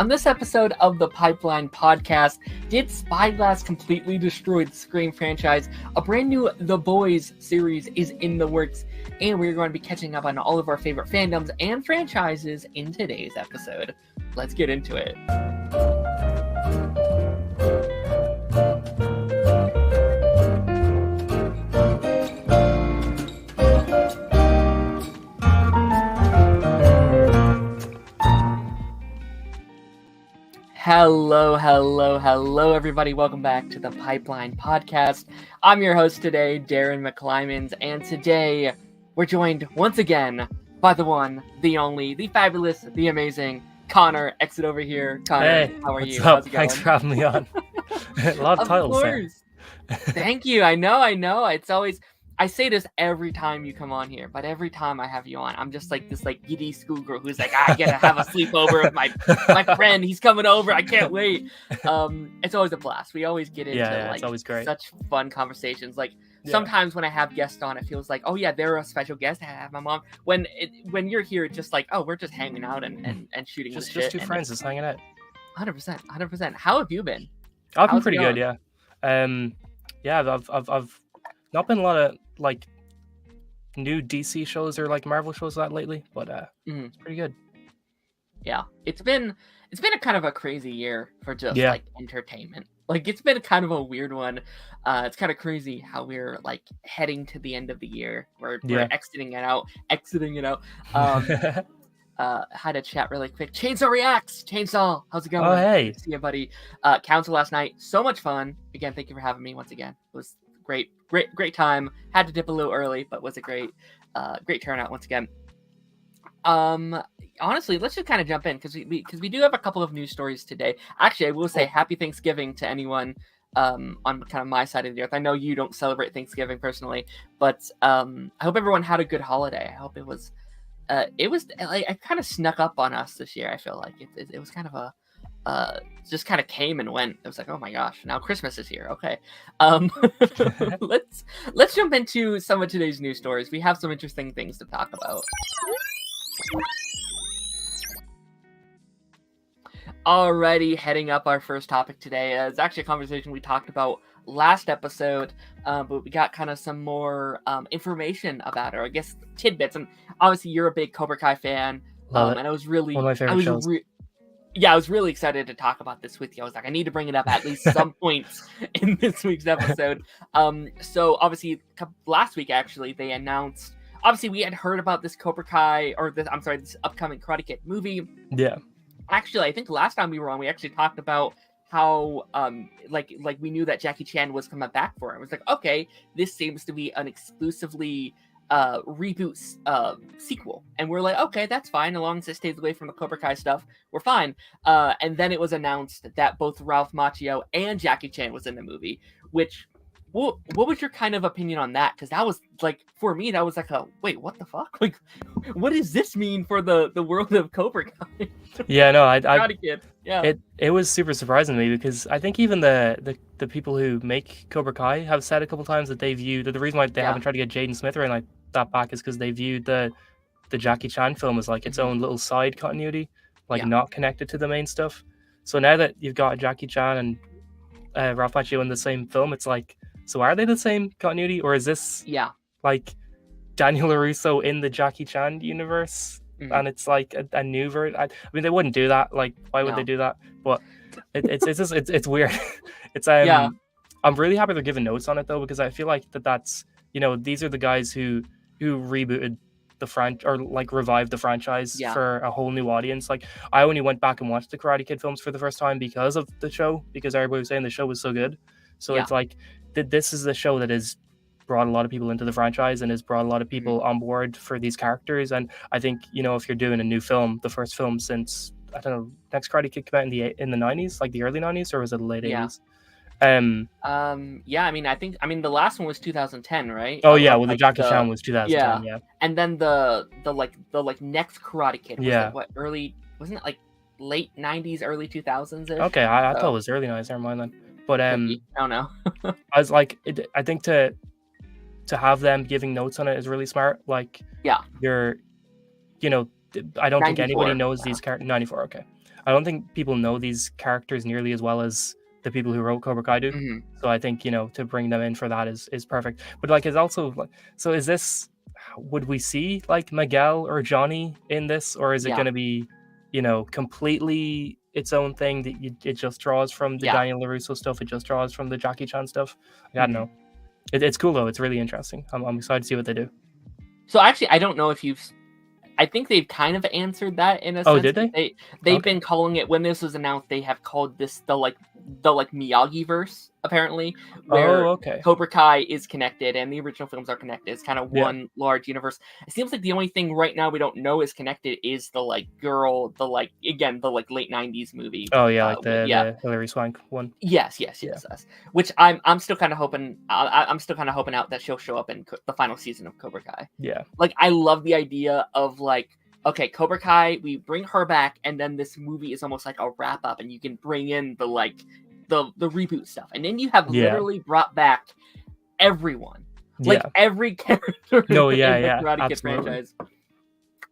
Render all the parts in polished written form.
On this episode of the Pipeline Podcast, did Spyglass completely destroy the Scream franchise? A brand new The Boys series is in the works, and we're going to be catching up on all of our favorite fandoms and franchises in today's episode. Let's get into it. Hello, everybody. Welcome back to the Pipeline Podcast. I'm your host today, Daren Mcclimans, and today we're joined once again by the one, the only, the fabulous, the amazing Connor. Exit over here. Connor, hey, how are you? How's it going? Thanks for having me on. A lot of titles there. Thank you. I know. It's always... I say this every time you come on here, but every time I have you on, I'm just like this giddy schoolgirl who's like, I gotta have a sleepover with my friend. He's coming over. I can't wait. It's always a blast. We always get into it's always great. Such fun conversations. Sometimes when I have guests on, it feels like, oh yeah, they're a special guest. I have my mom. When you're here, it's just like, oh, we're just hanging out and shooting the shit. Just two friends just hanging out. 100%. How have you been? I've been pretty good, yeah. I've not been a lot of new DC shows or Marvel shows that lately, but it's pretty good. Yeah, it's been a kind of a crazy year for just entertainment. It's been kind of a weird one. It's kind of crazy how we're heading to the end of the year. We're exiting it out. Had a chat really quick. Chainsaw Reacts. Chainsaw, how's it going? Oh, hey. See you, buddy. Council last night. So much fun. Again, thank you for having me once again. It was great time. Had to dip a little early, but was a great turnout once again. Honestly, let's just kind of jump in because we do have a couple of news stories today. Actually, I will say Happy Thanksgiving to anyone on kind of my side of the earth. I know you don't celebrate Thanksgiving personally, but I hope everyone had a good holiday. I hope it was it kind of snuck up on us this year. I feel like it was kind of a just kind of came and went. It was like, oh my gosh, now Christmas is here. Okay. Let's jump into some of today's news stories. We have some interesting things to talk about. Alrighty, heading up our first topic today. It's actually a conversation we talked about last episode, but we got kind of some more information about it, or I guess tidbits. And obviously you're a big Cobra Kai fan. And I was really... One of my favorite shows. I was really excited to talk about this with you. I was like, I need to bring it up at least some points in this week's episode. So obviously last week, actually, they announced, obviously we had heard about this Cobra Kai, this upcoming Karate Kid movie. Yeah. Actually, I think last time we were on, we actually talked about how, we knew that Jackie Chan was coming back for it. It was like, okay, this seems to be an exclusively reboot sequel, and we're like, okay, that's fine, as long as it stays away from the Cobra Kai stuff, we're fine. And then it was announced that both Ralph Macchio and Jackie Chan was in the movie, which what was your kind of opinion on that? Because that was for me, that was wait, what the fuck? What does this mean for the world of Cobra Kai? Yeah, no, Kid. Yeah, it was super surprising to me, because I think even the people who make Cobra Kai have said a couple times that they view that the reason why they haven't tried to get Jaden Smith or anything like that back is because they viewed the Jackie Chan film as its own little side continuity, not connected to the main stuff. So now that you've got Jackie Chan and Ralph Macchio in the same film, it's so are they the same continuity, or is this Daniel LaRusso in the Jackie Chan universe? And it's a new version. I mean, they wouldn't do that. Why would they do that? But it's weird. It's I'm really happy they're giving notes on it though, because I feel like that's these are the guys who rebooted the revived the franchise for a whole new audience. I only went back and watched the Karate Kid films for the first time because of the show, because everybody was saying the show was so good. So it's this is the show that has brought a lot of people into the franchise and has brought a lot of people on board for these characters. And I think if you're doing a new film, the first film since, I don't know, next Karate Kid came out in the 90s, the early 90s, or was it the late 80s? I mean the last one was 2010, right? Oh yeah, well the Jackie Chan was 2010, yeah. And then the next Karate Kid was early, wasn't it late 90s, early 2000s? Okay, I thought it was early 90s, never mind then. But I don't know. I was I think to have them giving notes on it is really smart. You're I don't think anybody knows these characters. 94, okay. I don't think people know these characters nearly as well as the people who wrote Cobra Kai do. Mhm. So I think, to bring them in for that is perfect. But like, it's also like, so is this, would we see like Miguel or Johnny in this, or is it Yeah. going to be, completely its own thing that it just draws from the Yeah. Daniel LaRusso stuff, it just draws from the Jackie Chan stuff? I don't Mhm. know. It's cool though. It's really interesting. I'm excited to see what they do. So actually, I don't know if I think they've kind of answered that in a Oh, sense. did they? They've Okay. been calling it, when this was announced, they have called this the Miyagi verse, apparently, Oh, where okay. Cobra Kai is connected and the original films are connected. It's kind of Yeah. one large universe. It seems like the only thing right now we don't know is connected is the late 90s movie. Oh yeah, like Yeah. the Hilary Swank one. Yes. Yeah. Which I'm still kind of hoping. I'm still kind of hoping out that she'll show up in the final season of Cobra Kai. Yeah. Like, I love the idea of like, okay, Cobra Kai, we bring her back, and then this movie is almost like a wrap up, and you can bring in the reboot stuff, and then you have Yeah. literally brought back everyone, like Yeah. every character No, in yeah, the yeah, Karate Kid absolutely. franchise.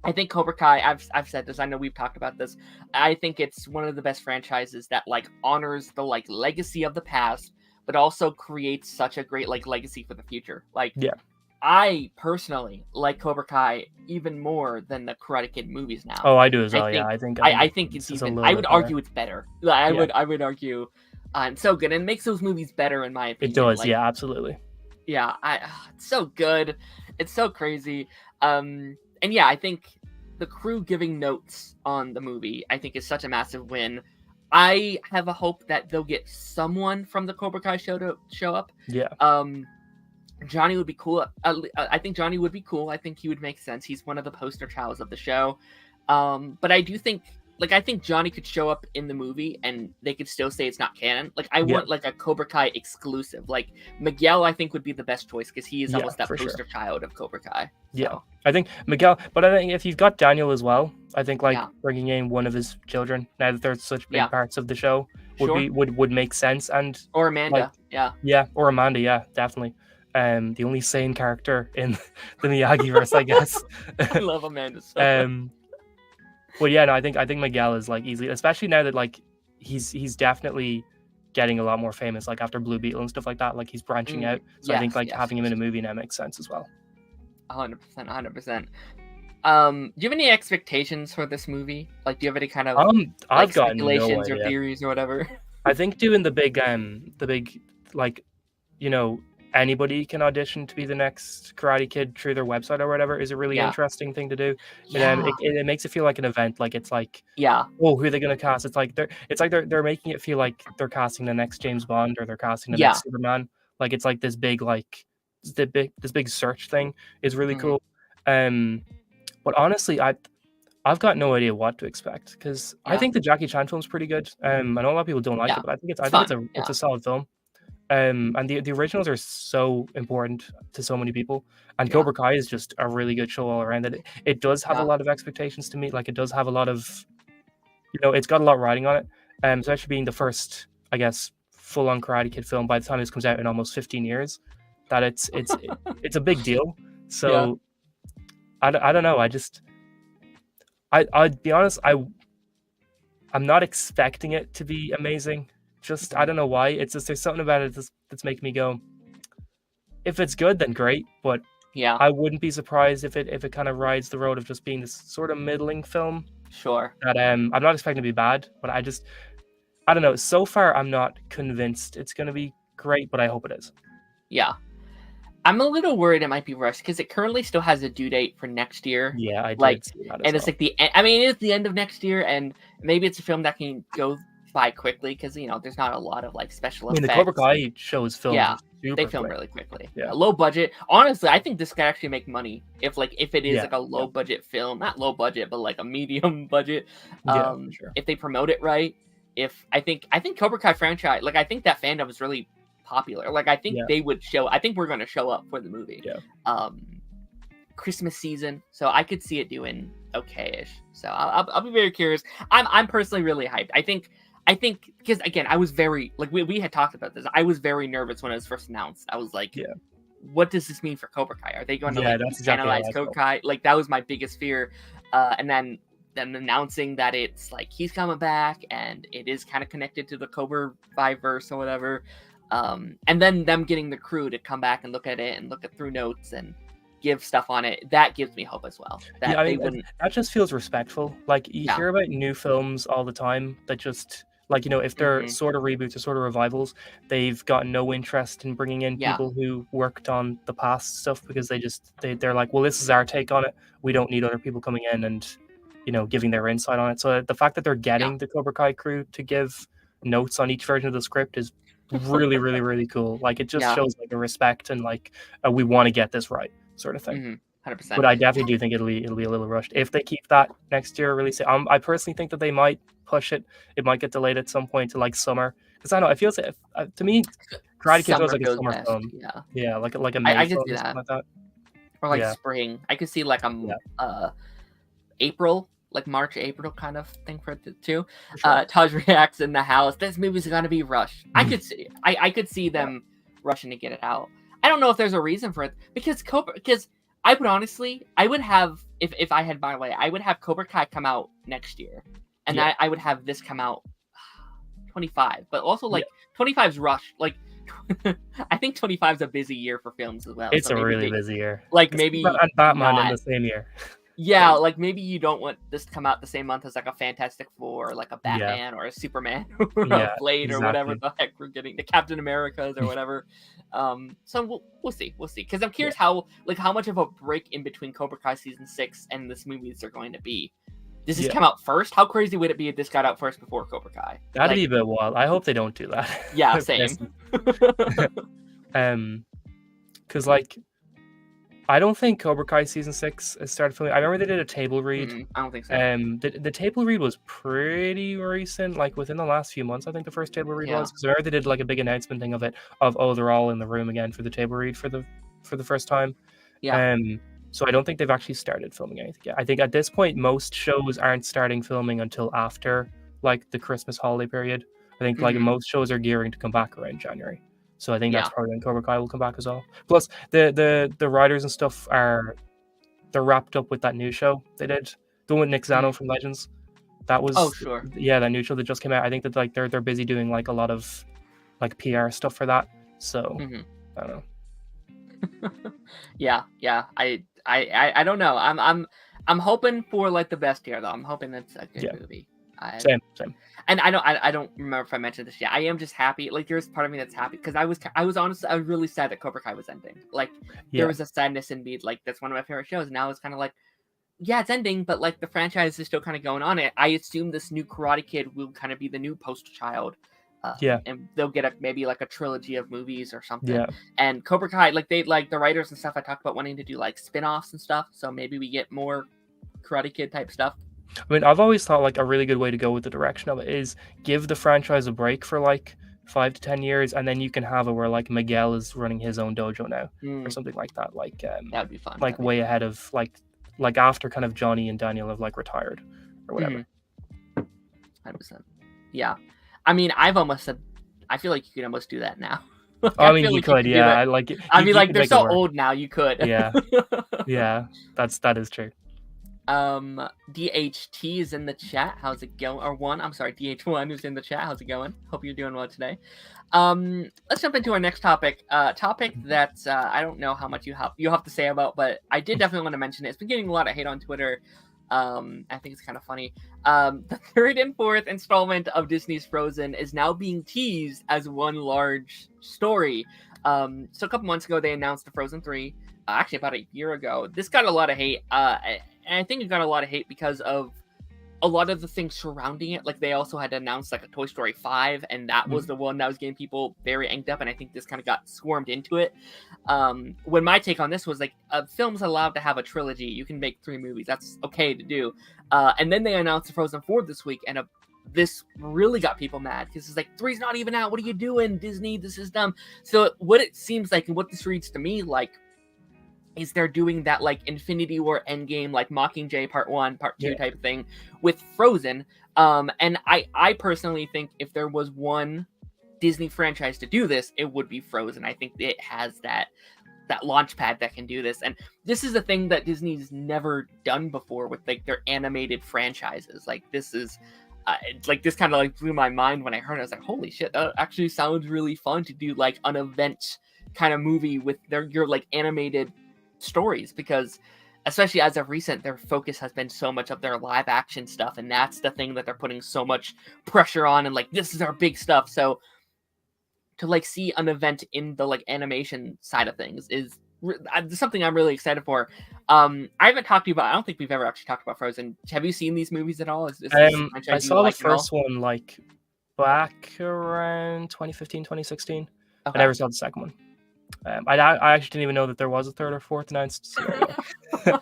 I think Cobra Kai, I've said this, I know we've talked about this. I think it's one of the best franchises that like honors the like legacy of the past, but also creates such a great like legacy for the future. Like, Yeah. I personally like Cobra Kai even more than the Karate Kid movies now. Oh, I do as I well. Yeah, think I I think it's this is a even. little I bit would better. argue it's better. I Yeah. would argue, it's so good and it makes those movies better in my opinion. It does. Like, Yeah, absolutely. yeah, it's so good. It's so crazy. And yeah, I think the crew giving notes on the movie, I think, is such a massive win. I have a hope that they'll get someone from the Cobra Kai show to show up. Yeah. Johnny would be cool. I think Johnny would be cool. I think he would make sense. He's one of the poster childs of the show. But I do think, like, I think Johnny could show up in the movie and they could still say it's not canon. Like, I want like a Cobra Kai exclusive. Like, Miguel, I think, would be the best choice because he is almost that poster child of Cobra Kai. So. Yeah, I think Miguel. But I think if you've got Daniel as well, I think like bringing in one of his children, now that they're such big parts of the show, would make sense. And or Amanda, or Amanda, yeah, definitely. The only sane character in the Miyagi-verse, I guess. I love Amanda so much. But yeah, no, I think Miguel is like easily, especially now that like he's definitely getting a lot more famous, like after Blue Beetle and stuff like that. Like he's branching out, so I think like having him in a movie now makes sense as well. 100%. Do you have any expectations for this movie? Like, do you have any kind of I've got speculations no or theories or whatever? I think doing the big like, anybody can audition to be the next Karate Kid through their website or whatever is a really interesting thing to do. It makes it feel like an event. Like it's like, oh, who are they going to cast? It's like they're making it feel like they're casting the next James Bond or they're casting the next Superman. Like it's like this big this big search thing is really cool. But honestly, I've got no idea what to expect because I think the Jackie Chan film's pretty good. I know a lot of people don't like it, but I think it's a solid film. And the originals are so important to so many people, and Cobra Kai is just a really good show all around. It does have a lot of expectations to meet. Like it does have a lot of, it's got a lot riding on it. Especially being the first, I guess, full-on Karate Kid film by the time this comes out in almost 15 years, that it's a big deal. So I don't know. I'd be honest. I'm not expecting it to be amazing. Just I don't know why. It's just there's something about it that's making me go, if it's good, then great. But I wouldn't be surprised if it kind of rides the road of just being this sort of middling film. Sure. That I'm not expecting to be bad, but I don't know. So far, I'm not convinced it's going to be great, but I hope it is. Yeah. I'm a little worried it might be rushed because it currently still has a due date for next year. Yeah, I did see that as well. It's like it is the end of next year, and maybe it's a film that can go by quickly because there's not a lot of like special effects. The Cobra Kai shows film. They film really quickly. Yeah, low budget. Honestly, I think this could actually make money if it is like a low budget film, not low budget, but like a medium budget. Sure. If they promote it right, I think Cobra Kai franchise, like I think that fandom is really popular. Like I think they would show. I think we're going to show up for the movie. Yeah. Christmas season, so I could see it doing okay-ish. So I'll be very curious. I'm personally really hyped. I think because again, I was very like we had talked about this. I was very nervous when it was first announced. I was like, what does this mean for Cobra Kai? Are they going to analyze Cobra Kai? Like that was my biggest fear. And then them announcing that it's like he's coming back and it is kind of connected to the Cobra 5 verse or whatever. And then them getting the crew to come back and look at it and look at through notes and give stuff on it. That gives me hope as well. That Yeah, I they mean, wouldn't. that just feels respectful. Like, you Yeah. hear about new films all the time that just, like, you know, if they're Mhm. sort of reboots or sort of revivals, they've got no interest in bringing in Yeah. people who worked on the past stuff, because they're like, well, this is our take on it. We don't need other people coming in and, you know, giving their insight on it. So the fact that they're getting the Cobra Kai crew to give notes on each version of the script is really, really, really cool. Like, it just Yeah. shows like a respect and like we want to get this right sort of thing. 100%. But I definitely do think it'll be a little rushed if they keep that next year release. I personally think that they might push it. It might get delayed at some point to like summer, because I don't know. It feels to me, Karate Kid feels like a goes summer best. film. Yeah. Yeah, like a May I could film see or something that. like that. Or like Yeah. spring. I could see like April, like March, April kind of thing for it too. For sure. Taj reacts in the house. This movie's gonna be rushed. I could see. I could see them rushing to get it out. I don't know if there's a reason for it because I would have if I had my way, I would have Cobra Kai come out next year, and Yeah. I would have this come out 25. But also like 25's rushed. Like I think 25's a busy year for films as well. It's so a maybe really busy year. Like It's maybe and Batman in not. the same year. Yeah, like maybe you don't want this to come out the same month as like a Fantastic Four, or like a Batman or a Superman or a Blade or whatever the heck we're getting, the Captain Americas or whatever. So we'll see, because I'm curious how much of a break in between Cobra Kai season 6 and this movies are going to be. Does this come out first? How crazy would it be if this got out first before Cobra Kai? That'd be a bit wild. I hope they don't do that. Yeah, same. Because like, I don't think Cobra Kai season 6 has started filming. I remember they did a table read. I don't think so. The table read was pretty recent, like within the last few months. I think the first table read was, because I remember they did like a big announcement thing of it, they're all in the room again for the table read for the first time. Yeah. So I don't think they've actually started filming anything yet. I think at this point most shows aren't starting filming until after like the Christmas holiday period. I think like most shows are gearing to come back around January. So I think that's probably when Cobra Kai will come back as well. Plus, the writers and stuff they're wrapped up with that new show they did, the one with Nick Zano from Legends. That was that new show that just came out. I think that like they're busy doing like a lot of like PR stuff for that. So I don't know. yeah. I don't know. I'm hoping for like the best here though. I'm hoping that's a good movie. Same. And I don't remember if I mentioned this yet. I am just happy. Like there's part of me that's happy because I was honestly really sad that Cobra Kai was ending. Like there was a sadness in me. Like that's one of my favorite shows. And now it's kind of like, yeah, it's ending, but like the franchise is still kind of going on. It. I assume this new Karate Kid will kind of be the new poster child. And they'll get maybe like a trilogy of movies or something. Yeah. And Cobra Kai, like they like the writers and stuff. I talked about wanting to do like spin-offs and stuff. So maybe we get more Karate Kid type stuff. I mean, I've always thought like a really good way to go with the direction of it is give the franchise a break for like 5 to 10 years, and then you can have it where like Miguel is running his own dojo now or something like that. Like that would be fun. Like way ahead of like after kind of Johnny and Daniel have like retired or whatever. 100%. Yeah. I mean, I've almost said I feel like you could almost do that now. I mean, you could, yeah. I like it. I mean, like they're so old now. You could. Yeah. That is true. DHT is in the chat. How's it going? Or DH1 is in the chat. How's it going? Hope you're doing well today. Let's jump into our next topic. Topic that I don't know how much you have to say about, but I did definitely want to mention it. It's been getting a lot of hate on Twitter. I think it's kind of funny. The third and fourth installment of Disney's Frozen is now being teased as one large story. So a couple months ago, they announced the Frozen 3. Actually, about a year ago. This got a lot of hate. And I think it got a lot of hate because of a lot of the things surrounding it. Like they also had announced like a Toy Story 5, and that was the one that was getting people very angst up. And I think this kind of got swarmed into it. When my take on this was like, a film's allowed to have a trilogy. You can make 3 movies. That's okay to do. And then they announced the Frozen 4 this week, and this really got people mad because it's like 3's not even out. What are you doing, Disney? This is dumb. So what it seems like, and what this reads to me like, is they're doing that like Infinity War Endgame, like Mockingjay Part 1, Part 2 type of thing with Frozen. And I personally think if there was one Disney franchise to do this, it would be Frozen. I think it has that that launch pad that can do this. And this is a thing that Disney's never done before with like their animated franchises. Like this is like this kind of like blew my mind when I heard it. I was like, holy shit, that actually sounds really fun to do like an event kind of movie with your like animated stories, because especially as of recent, their focus has been so much of their live action stuff, and that's the thing that they're putting so much pressure on, and like this is our big stuff. So to like see an event in the like animation side of things is something I'm really excited for. I haven't talked to you about. I don't think we've ever actually talked about Frozen. Have you seen these movies at all? Is this I saw the first one like back around 2015, 2016. Okay. I never saw the second one. I actually didn't even know that there was a third or fourth announced. So, yeah.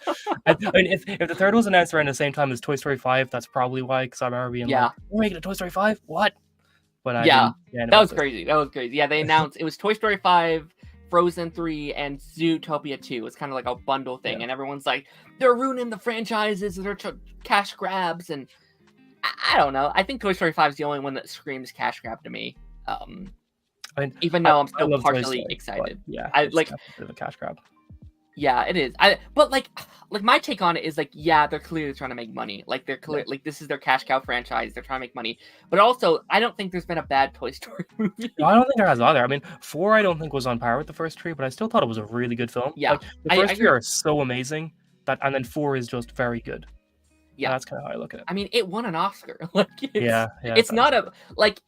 I mean, if the third was announced around the same time as Toy Story 5, that's probably why. Because I remember being like, "We're making a Toy Story 5? What?" But that was crazy. That was crazy. Yeah, they announced it was Toy Story 5, Frozen 3, and Zootopia 2. It's kind of like a bundle thing, and everyone's like, they're ruining the franchises, they're cash grabs, and I don't know. I think Toy Story 5 is the only one that screams cash grab to me. I mean, even though I'm still partially excited. Yeah, I like a bit of a cash grab. Yeah, it is. But like my take on it is like, yeah, they're clearly trying to make money. Like they're clear, like this is their cash cow franchise. They're trying to make money. But also, I don't think there's been a bad Toy Story movie. No, I don't think there has either. I mean, 4 I don't think was on par with the first 3, but I still thought it was a really good film. Yeah, like, the first 3 are so amazing and then 4 is just very good. Yeah, that's kind of how I look at it. I mean, it won an Oscar. Like, it's not a like.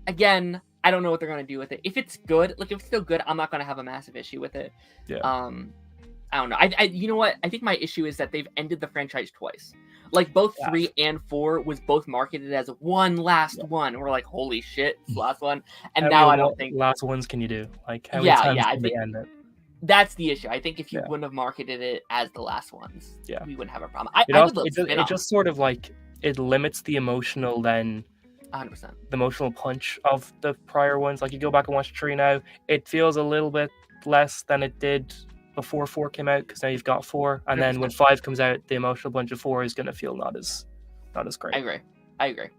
Again, I don't know what they're gonna do with it. If it's good, like if it's still good, I'm not gonna have a massive issue with it. Yeah. I don't know. I you know what? I think my issue is that they've ended the franchise twice. Like both 3 and 4 was both marketed as one last one. We're like, holy shit, it's the last one. And now I don't think last ones can you do? Like how many times I can think they end it? That's the issue. I think if you wouldn't have marketed it as the last ones, we wouldn't have a problem. It just sort of like it limits the emotional 100%. The emotional punch of the prior ones. Like you go back and watch 3 now, it feels a little bit less than it did before 4 came out, because now you've got 4, and 100%. Then when 5 comes out, the emotional bunch of 4 is going to feel not as great. I agree.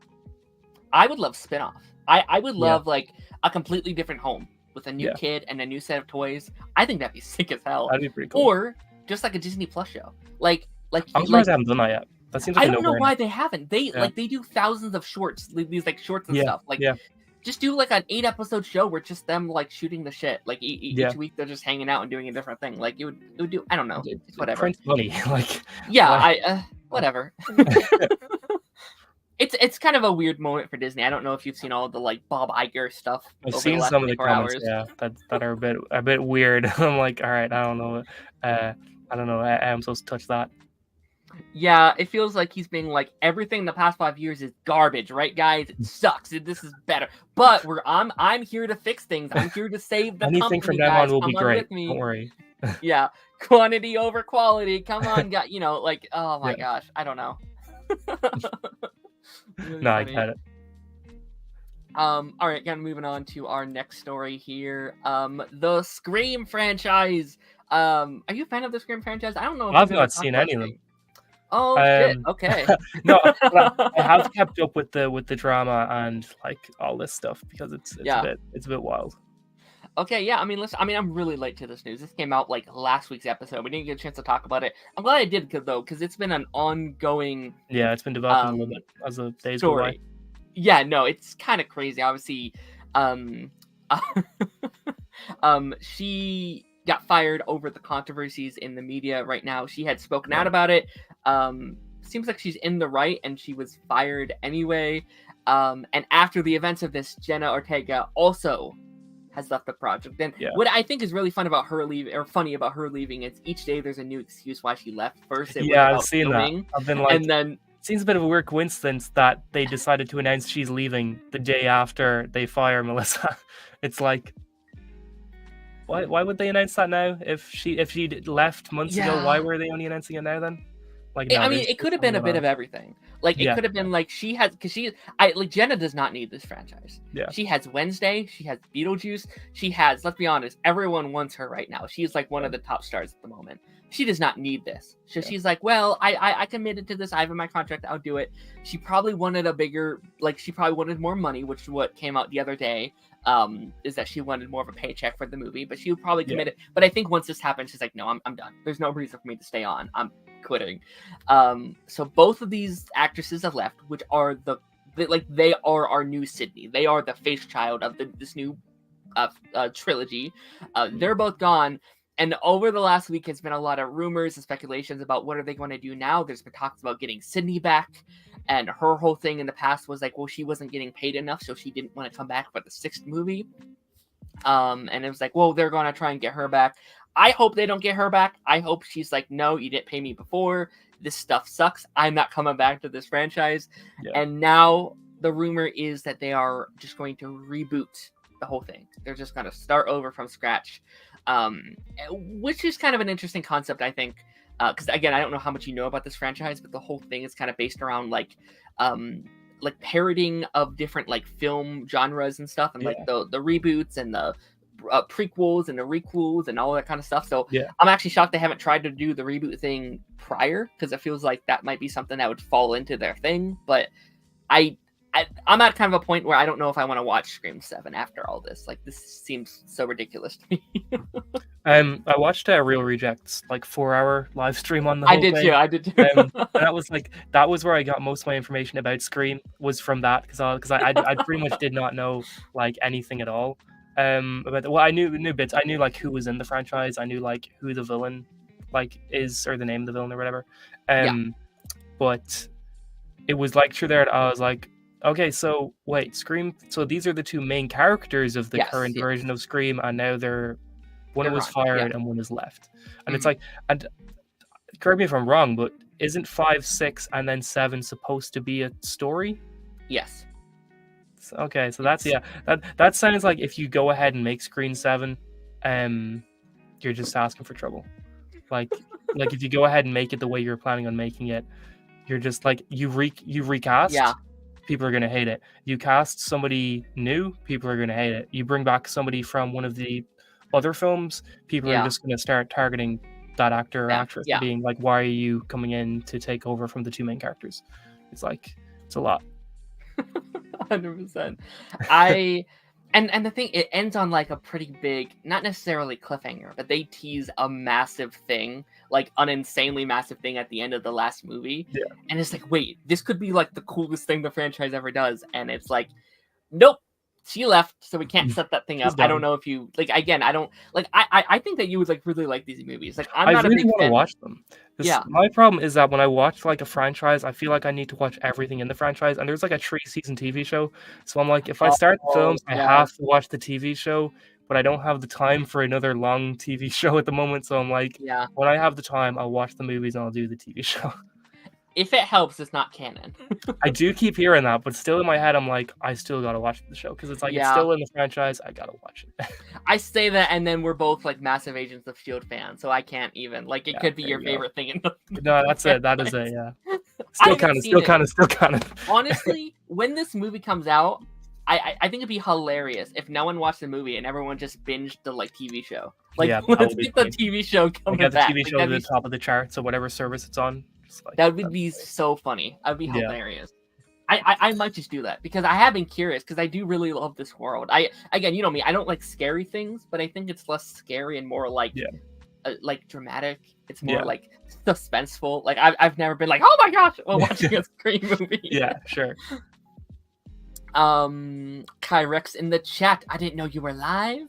I would love spin-off. I would love like a completely different home with a new kid and a new set of toys. I think that'd be sick as hell. That'd be pretty cool. Or just like a Disney Plus show. Like I'm surprised they haven't done that yet. That seems like I don't know why they haven't. They they do thousands of shorts, these like shorts and stuff. Like just do like an 8-episode show where just them like shooting the shit. Like each week they're just hanging out and doing a different thing. Like it would do. I don't know. It's whatever. Print money. Like whatever. It's kind of a weird moment for Disney. I don't know if you've seen all of the like Bob Iger stuff. I've seen some of the comments, that are a bit weird. I'm like, all right, I don't know. I don't know. I'm supposed to touch that. Yeah, it feels like he's being like, everything in the past 5 years is garbage, right, guys? It sucks. This is better, but I'm here to fix things. I'm here to save the Anything company. From now on will be great. Don't worry. Yeah, quantity over quality. Come on, guys. You know, like, oh my gosh, I don't know. Really no, funny. I get it. All right, again, moving on to our next story here. The Scream franchise. Are you a fan of the Scream franchise? I don't know. I've not seen any of them. Oh shit! Okay. No, I have kept up with the drama and like all this stuff because it's a bit wild. Okay, yeah. I mean, listen. I mean, I'm really late to this news. This came out like last week's episode. We didn't get a chance to talk about it. I'm glad I did, because it's been an ongoing. Yeah, it's been developing a little bit as the days go by. Yeah, no, it's kind of crazy. Obviously, she got fired over the controversies in the media right now. She had spoken out about it. Seems like she's in the right, and she was fired anyway. And after the events of this, Jenna Ortega also has left the project. And what I think is really funny about her leaving is each day there's a new excuse why she left. First, I've seen that. I've been like, and then it seems a bit of a weird coincidence that they decided to announce she's leaving the day after they fire Melissa. It's like, why would they announce that now? If she left months ago, why were they only announcing it now then? Like, no, I mean, it could have been a bit of everything. Like, it could have been like Jenna does not need this franchise. Yeah. She has Wednesday, she has Beetlejuice, she has, let's be honest, everyone wants her right now. She's like one of the top stars at the moment. She does not need this. So she's like, well, I committed to this. I have in my contract. I'll do it. She probably wanted she probably wanted more money, which is what came out the other day. Is that she wanted more of a paycheck for the movie, but she probably committed. But I think once this happened, she's like, no, I'm done. There's no reason for me to stay on. I'm quitting. So both of these actresses have left, which are they are our new Sydney. They are the face child of this new trilogy. They're both gone. And over the last week, has been a lot of rumors and speculations about what are they going to do now. There's been talks about getting Sydney back, and her whole thing in the past was like, well, she wasn't getting paid enough, so she didn't want to come back for the 6th movie. And it was like, well, they're going to try and get her back. I hope they don't get her back. I hope she's like, no, you didn't pay me before. This stuff sucks. I'm not coming back to this franchise. Yeah. And now the rumor is that they are just going to reboot the whole thing. They're just going to start over from scratch. Which is kind of an interesting concept, I think, because again, I don't know how much you know about this franchise, but the whole thing is kind of based around like parroting of different like film genres and stuff, and like the reboots and the prequels and the requels and all that kind of stuff. So I'm actually shocked they haven't tried to do the reboot thing prior, because it feels like that might be something that would fall into their thing. But I'm at kind of a point where I don't know if I want to watch Scream 7 after all this. Like, this seems so ridiculous to me. I watched a Real Rejects like 4-hour live stream on the whole thing. I did too. That was where I got most of my information about Scream, was from that, because I pretty much did not know like anything at all. I knew bits. I knew like who was in the franchise. I knew like who the villain like is, or the name of the villain or whatever. But it was like through there, I was like, okay, so wait, Scream. So these are the two main characters of the current version of Scream, and now one was fired and one is left. And it's like, and correct me if I'm wrong, but isn't 5, 6, and then 7 supposed to be a story? Yes. Okay, so that's that sounds like if you go ahead and make Scream 7, you're just asking for trouble. Like if you go ahead and make it the way you're planning on making it, you're just like you recast. Yeah. People are going to hate it. You cast somebody new, people are going to hate it. You bring back somebody from one of the other films, people are just going to start targeting that actor or actress, being like, why are you coming in to take over from the two main characters? It's like, it's a lot. 100%. And the thing, it ends on like a pretty big, not necessarily cliffhanger, but they tease a massive thing, like an insanely massive thing at the end of the last movie. Yeah. And it's like, wait, this could be like the coolest thing the franchise ever does. And it's like, nope, she left, so we can't set that thing up. I don't know if you like. Again, I don't like. I think that you would like really like these movies. Like, I really want to watch them. My problem is that when I watch like a franchise, I feel like I need to watch everything in the franchise, and there's like a 3-season TV show. So I'm like, if I start the films, I have to watch the TV show, but I don't have the time for another long TV show at the moment. So I'm like, when I have the time, I'll watch the movies and I'll do the TV show. If it helps, it's not canon. I do keep hearing that, but still in my head, I'm like, I still gotta watch the show, because it's like it's still in the franchise. I gotta watch it. I say that, and then we're both like massive Agents of S.H.I.E.L.D. fans, so I can't even like. It could be your favorite thing in the. No, that's it. That is it. Yeah. Still kind of. Honestly, when this movie comes out, I think it'd be hilarious if no one watched the movie and everyone just binged the like TV show. Like, let's get the TV show coming back. Get the TV show to the top of the charts or whatever service it's on. Like, that would be so funny. That'd be hilarious. I might just do that, because I have been curious, because I do really love this world. Again, you know me, I don't like scary things, but I think it's less scary and more like dramatic. It's more like suspenseful. Like I've never been like, oh my gosh, while watching a Scream movie. Yeah, sure. Kyrex in the chat. I didn't know you were live.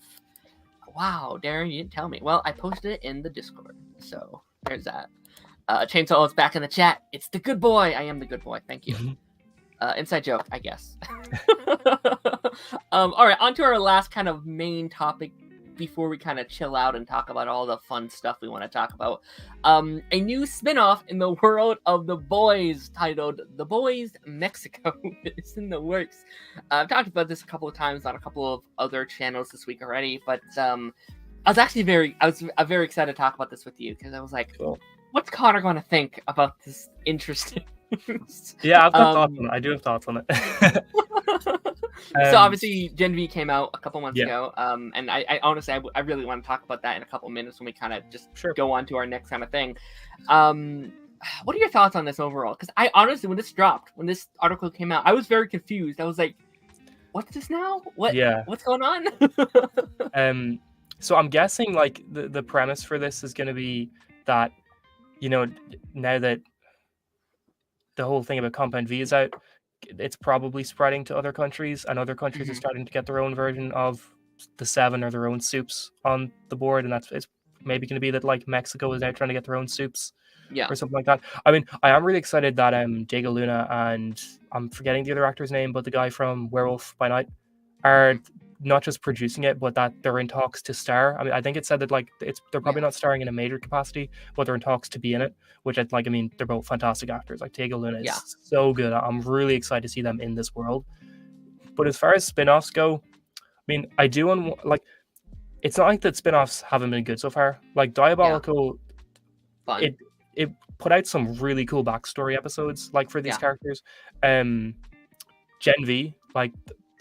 Wow, Daren, you didn't tell me. Well, I posted it in the Discord, so there's that. Chainsaw is back in the chat. It's the good boy. I am the good boy. Thank you. Inside joke, I guess. All right, on to our last kind of main topic before we kind of chill out and talk about all the fun stuff we want to talk about. A new spin-off in the world of The Boys titled The Boys Mexico is in the works. I've talked about this a couple of times on a couple of other channels this week already, but I was very excited to talk about this with you, because I was like, cool. what's Connor going to think about this interesting? Yeah, I've got thoughts on it. I do have thoughts on it. So obviously Gen V came out a couple months Yeah. ago, and I honestly I really want to talk about that in a couple minutes when we kind of just go on to our next kind of thing. What are your thoughts on this overall? Because I honestly, when this article came out, I was very confused. I was like, what's this now? What's going on? So I'm guessing like the premise for this is going to be that, you know, now that the whole thing about Compound V is out, it's probably spreading to other countries, and other countries are starting to get their own version of the 7 or their own soups on the board, and it's maybe going to be that like Mexico is now trying to get their own soups, or something like that. I mean, I am really excited that Diego Luna and I'm forgetting the other actor's name, but the guy from Werewolf by Night are not just producing it, but that they're in talks to star. I mean, I think it said that like they're probably not starring in a major capacity, but they're in talks to be in it. Which I mean, they're both fantastic actors. Like Diego Luna is so good. I'm really excited to see them in this world. But as far as spin-offs go, I mean, I do like. It's not like that spin-offs haven't been good so far. Like Diabolical, it put out some really cool backstory episodes like for these characters. Gen V, like.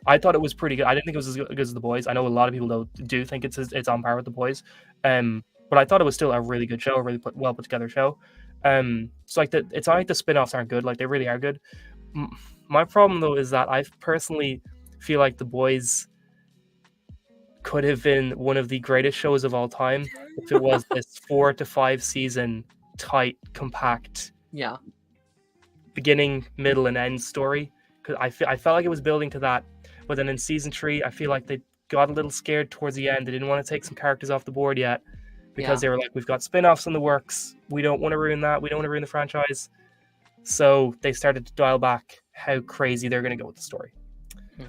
I thought it was pretty good. I didn't think it was as good as The Boys. I know a lot of people do think it's on par with The Boys, but I thought it was still a really good show, a really well put together show. So like it's not like the spin-offs aren't good; like they really are good. My problem though is that I personally feel like The Boys could have been one of the greatest shows of all time if it was this 4 to 5 season tight, compact, beginning, middle, and end story. Because I felt like it was building to that. But then in season 3, I feel like they got a little scared towards the end. They didn't want to take some characters off the board yet because they were like, we've got spin-offs in the works. We don't want to ruin that. We don't want to ruin the franchise. So they started to dial back how crazy they're going to go with the story.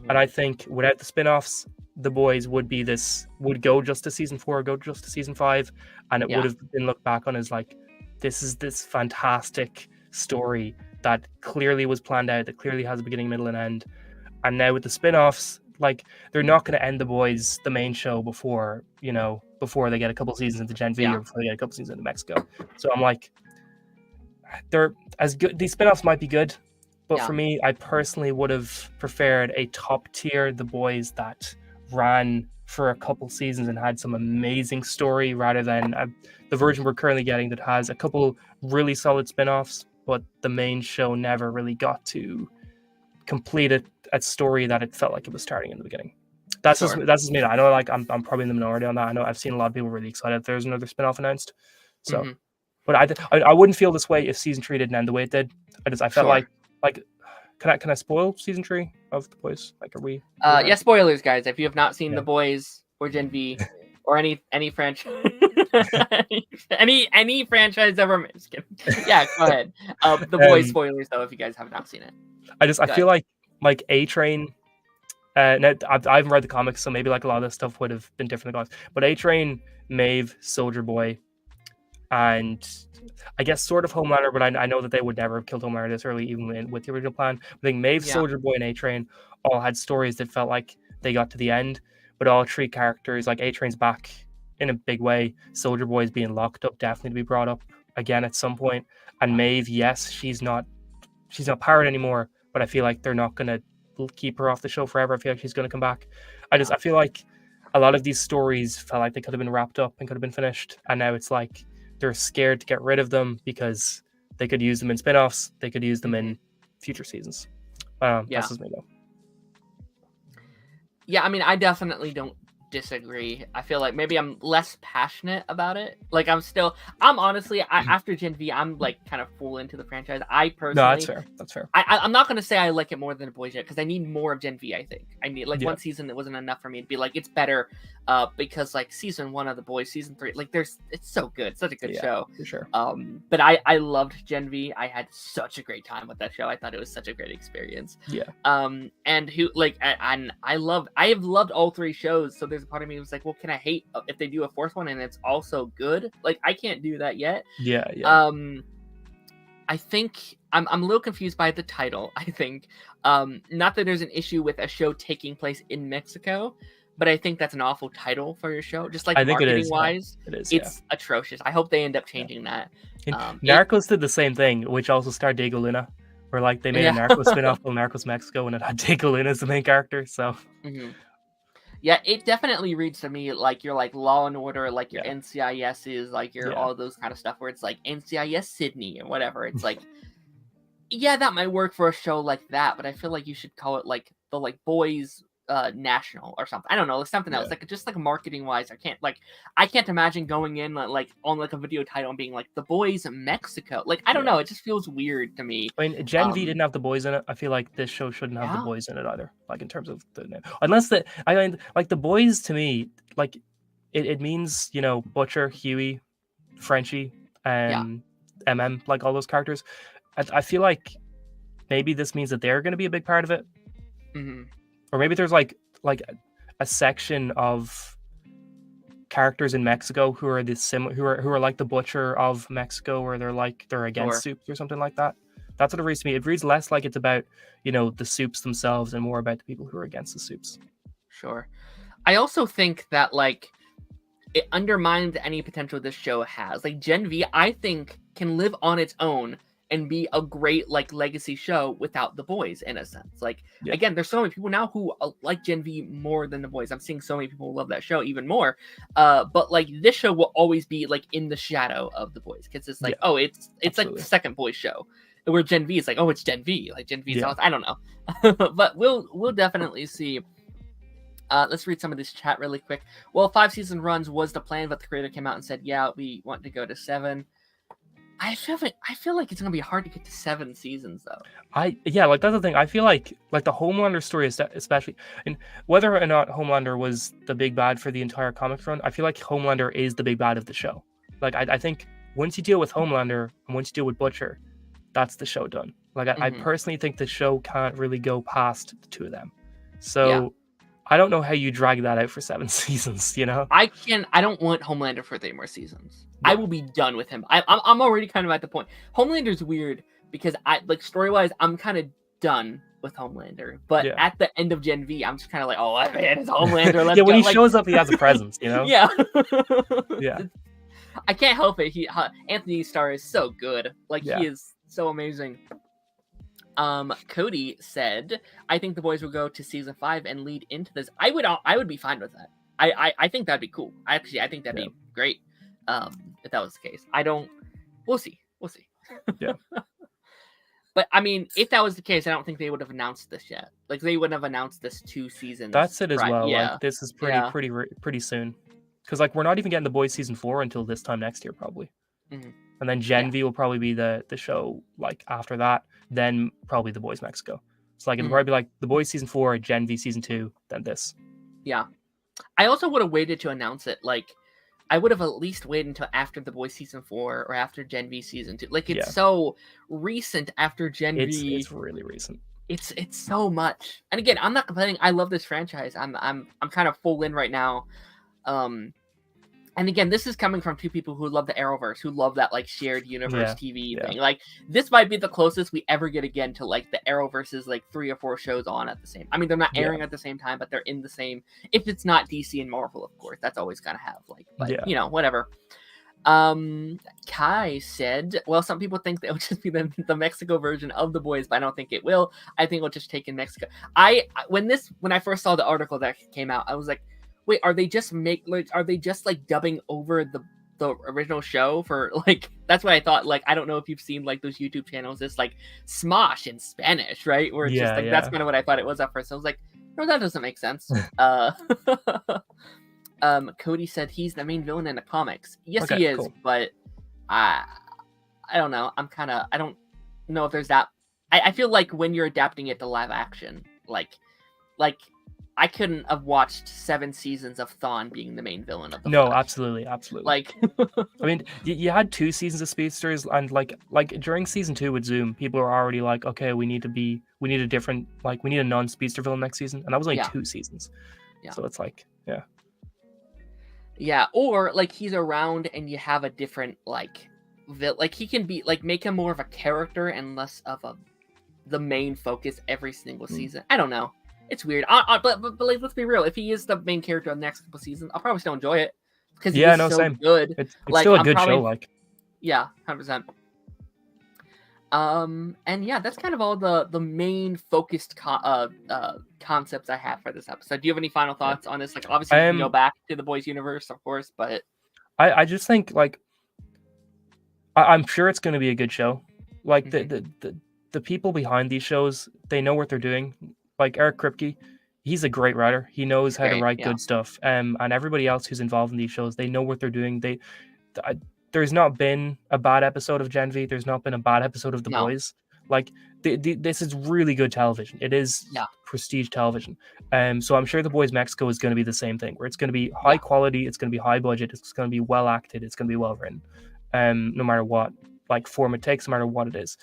And I think without the spin-offs, The Boys would go just to season 4, go just to season 5, and it would have been looked back on as like, this is this fantastic story that clearly was planned out, that clearly has a beginning, middle, and end. And now with the spin-offs, like they're not going to end The Boys, the main show, before they get a couple seasons into Gen V or before they get a couple seasons into Mexico. So I'm like, they're as good. These spin-offs might be good, but for me, I personally would have preferred a top tier The Boys that ran for a couple seasons and had some amazing story rather than the version we're currently getting that has a couple really solid spin-offs, but the main show never really got to complete a story that it felt like it was starting in the beginning. That's just me. I know, like I'm probably in the minority on that. I know I've seen a lot of people really excited if there's another spin-off announced. So, but I wouldn't feel this way if season 3 didn't end the way it did. I felt like can I spoil season 3 of The Boys? Like, are we? Spoilers, guys. If you have not seen The Boys or Gen V or any franchise, any franchise ever made. Yeah, go ahead. The Boys spoilers though, if you guys have not seen it. I feel like A-Train. Now I haven't read the comics, so maybe like a lot of this stuff would have been different in the comics. But A-Train, Maeve, Soldier Boy, and I guess sort of Homelander, but I know that they would never have killed Homelander this early, even with the original plan. I think Maeve, Soldier Boy, and A-Train all had stories that felt like they got to the end, but all 3 characters, like A-Train's back in a big way. Soldier Boy is being locked up, definitely to be brought up again at some point. And Maeve, yes, she's not powered anymore, but I feel like they're not going to keep her off the show forever. I feel like she's going to come back. I feel like a lot of these stories felt like they could have been wrapped up and could have been finished, and now it's like they're scared to get rid of them because they could use them in spin-offs, they could use them in future seasons. That's just me though. Yeah, I mean, I definitely don't disagree. I feel like maybe I'm less passionate about it. Like I'm honestly, after Gen V, I'm like kind of full into the franchise. I personally, that's fair. I'm not gonna say I like it more than The Boys yet, because I need more of Gen V. I think I need one season that wasn't enough for me to be like it's better, because like season 1 of The Boys, season 3, like it's so good, such a good show for sure. But I loved Gen V. I had such a great time with that show. I thought it was such a great experience. And I have loved all 3 shows. So there's a part of me was like, well, can I hate if they do a 4th one and it's also good? Like I can't do that yet. I think I'm a little confused by the title. I think not that there's an issue with a show taking place in Mexico, but I think that's an awful title for your show. Just like I think it marketing is. wise, It is. it's atrocious. I hope they end up changing that. Narcos did the same thing, which also starred Diego Luna, where like they made a Narcos spin-off called Narcos Mexico, and it had Diego Luna as the main character. So. Yeah, it definitely reads to me like you're like Law and Order, like your NCIS's, like your all those kind of stuff where it's like NCIS Sydney and whatever. It's like, yeah, that might work for a show like that, but I feel like you should call it like the like Boys National or something. I don't know, something else. Like just like marketing wise, I can't imagine going in like on like a video title and being like The Boys Mexico. Like I don't know, it just feels weird to me. I mean, Gen V didn't have The Boys in it. I feel like this show shouldn't have The Boys in it either. Like in terms of the name, unless I mean, like The Boys to me, like it means, you know, Butcher, Huey, Frenchie, and MM, like all those characters. I feel like maybe this means that they're going to be a big part of it. Or maybe there's like a section of characters in Mexico who are who are like the Butcher of Mexico, where they're against soups or something like that. That's what it reads to me. It reads less like it's about, you know, the soups themselves and more about the people who are against the soups. Sure. I also think that like it undermines any potential this show has. Like Gen V, I think, can live on its own and be a great like legacy show without The Boys in a sense. Like again, there's so many people now who like Gen V more than The Boys. I'm seeing so many people who love that show even more. But like this show will always be like in the shadow of The Boys because it's like it's like the second Boys show. Where Gen V is like, oh, it's Gen V. Like Gen V is I don't know. But we'll definitely see. Let's read some of this chat really quick. Well, 5-season runs was the plan, but the creator came out and said, yeah, we want to go to 7. I feel like it's gonna be hard to get to 7 seasons though. Like that's the thing. I feel like the Homelander story is especially, and whether or not Homelander was the big bad for the entire comic run, I feel like Homelander is the big bad of the show. Like I think once you deal with Homelander and once you deal with Butcher, that's the show done. Like I personally think the show can't really go past the two of them. So I don't know how you drag that out for 7 seasons, you know? I don't want Homelander for 3 more seasons. Yeah. I will be done with him. I'm already kind of at the point. Homelander's weird because story-wise, I'm kind of done with Homelander. But at the end of Gen V, I'm just kind of like, oh, man, it's Homelander. Let's when he shows up, he has a presence, you know? Yeah. I can't help it. Anthony Starr is so good. Like, he is so amazing. Cody said, I think The Boys will go to season 5 and lead into this. I would be fine with that. I think that'd be cool. I think that'd be great. If that was the case. We'll see. Yeah. But I mean, if that was the case, I don't think they would have announced this yet. Like they wouldn't have announced this 2 seasons. That's it as well. Yeah. Like this is pretty soon. Because like we're not even getting The Boys season 4 until this time next year probably. And then Gen V will probably be the show like after that, then probably The Boys Mexico. So like it'll probably be like The Boys season 4, Gen V season 2, then this. Yeah. I also would have waited to announce it. Like I would have at least waited until after The Boys season 4 or after Gen V season 2. Like it's so recent after Gen V. It's really recent. It's so much. And again, I'm not complaining. I love this franchise. I'm kind of full in right now. And again, this is coming from 2 people who love the Arrowverse, who love that like shared universe TV thing. Like this might be the closest we ever get again to like the Arrowverse's like 3 or 4 shows on at the same. I mean, they're not airing at the same time, but they're in the same. If it's not DC and Marvel, of course, that's always gonna have like. But you know, whatever. Kai said, well, some people think that it would just be the Mexico version of The Boys, but I don't think it will. I think it'll just take in Mexico. When I first saw the article that came out, I was like, wait, are they just dubbing over the original show for like? That's what I thought. Like, I don't know if you've seen like those YouTube channels, it's like Smosh in Spanish, right? Where it's just like that's kind of what I thought it was at first. I was like, no, that doesn't make sense. Cody said he's the main villain in the comics. Yes, he is, cool. But I don't know. I don't know if there's that. I feel like when you're adapting it to live action, like I couldn't have watched 7 seasons of Thawne being the main villain of the Flash. Absolutely. Like, I mean, you had 2 seasons of Speedsters, and like during season 2 with Zoom, people were already like, okay, we need a different, like, we need a non-Speedster villain next season, and that was only 2 seasons. Yeah. So it's like, yeah, or like he's around and you have a different like he can be like make him more of a character and less of the main focus every single season. I don't know. It's weird. But like, let's be real. If he is the main character of the next couple seasons, I'll probably still enjoy it because he is so same. good. It's like, still a I'm good probably, show. Like, yeah, 100%. And yeah, that's kind of all the main focused concepts I have for this episode. Do you have any final thoughts on this? Like, obviously, we can go back to the boys' universe, of course, but I just think like I'm sure it's going to be a good show. Like the people behind these shows, they know what they're doing. Like Eric Kripke, he's a great writer. He knows how to write good stuff. And everybody else who's involved in these shows, they know what they're doing. There's not been a bad episode of Gen V. There's not been a bad episode of The Boys. Like this is really good television. It is prestige television. So I'm sure The Boys Mexico is going to be the same thing, where it's going to be high quality, it's going to be high budget, it's going to be well acted, it's going to be well written. No matter what like form it takes, no matter what it is.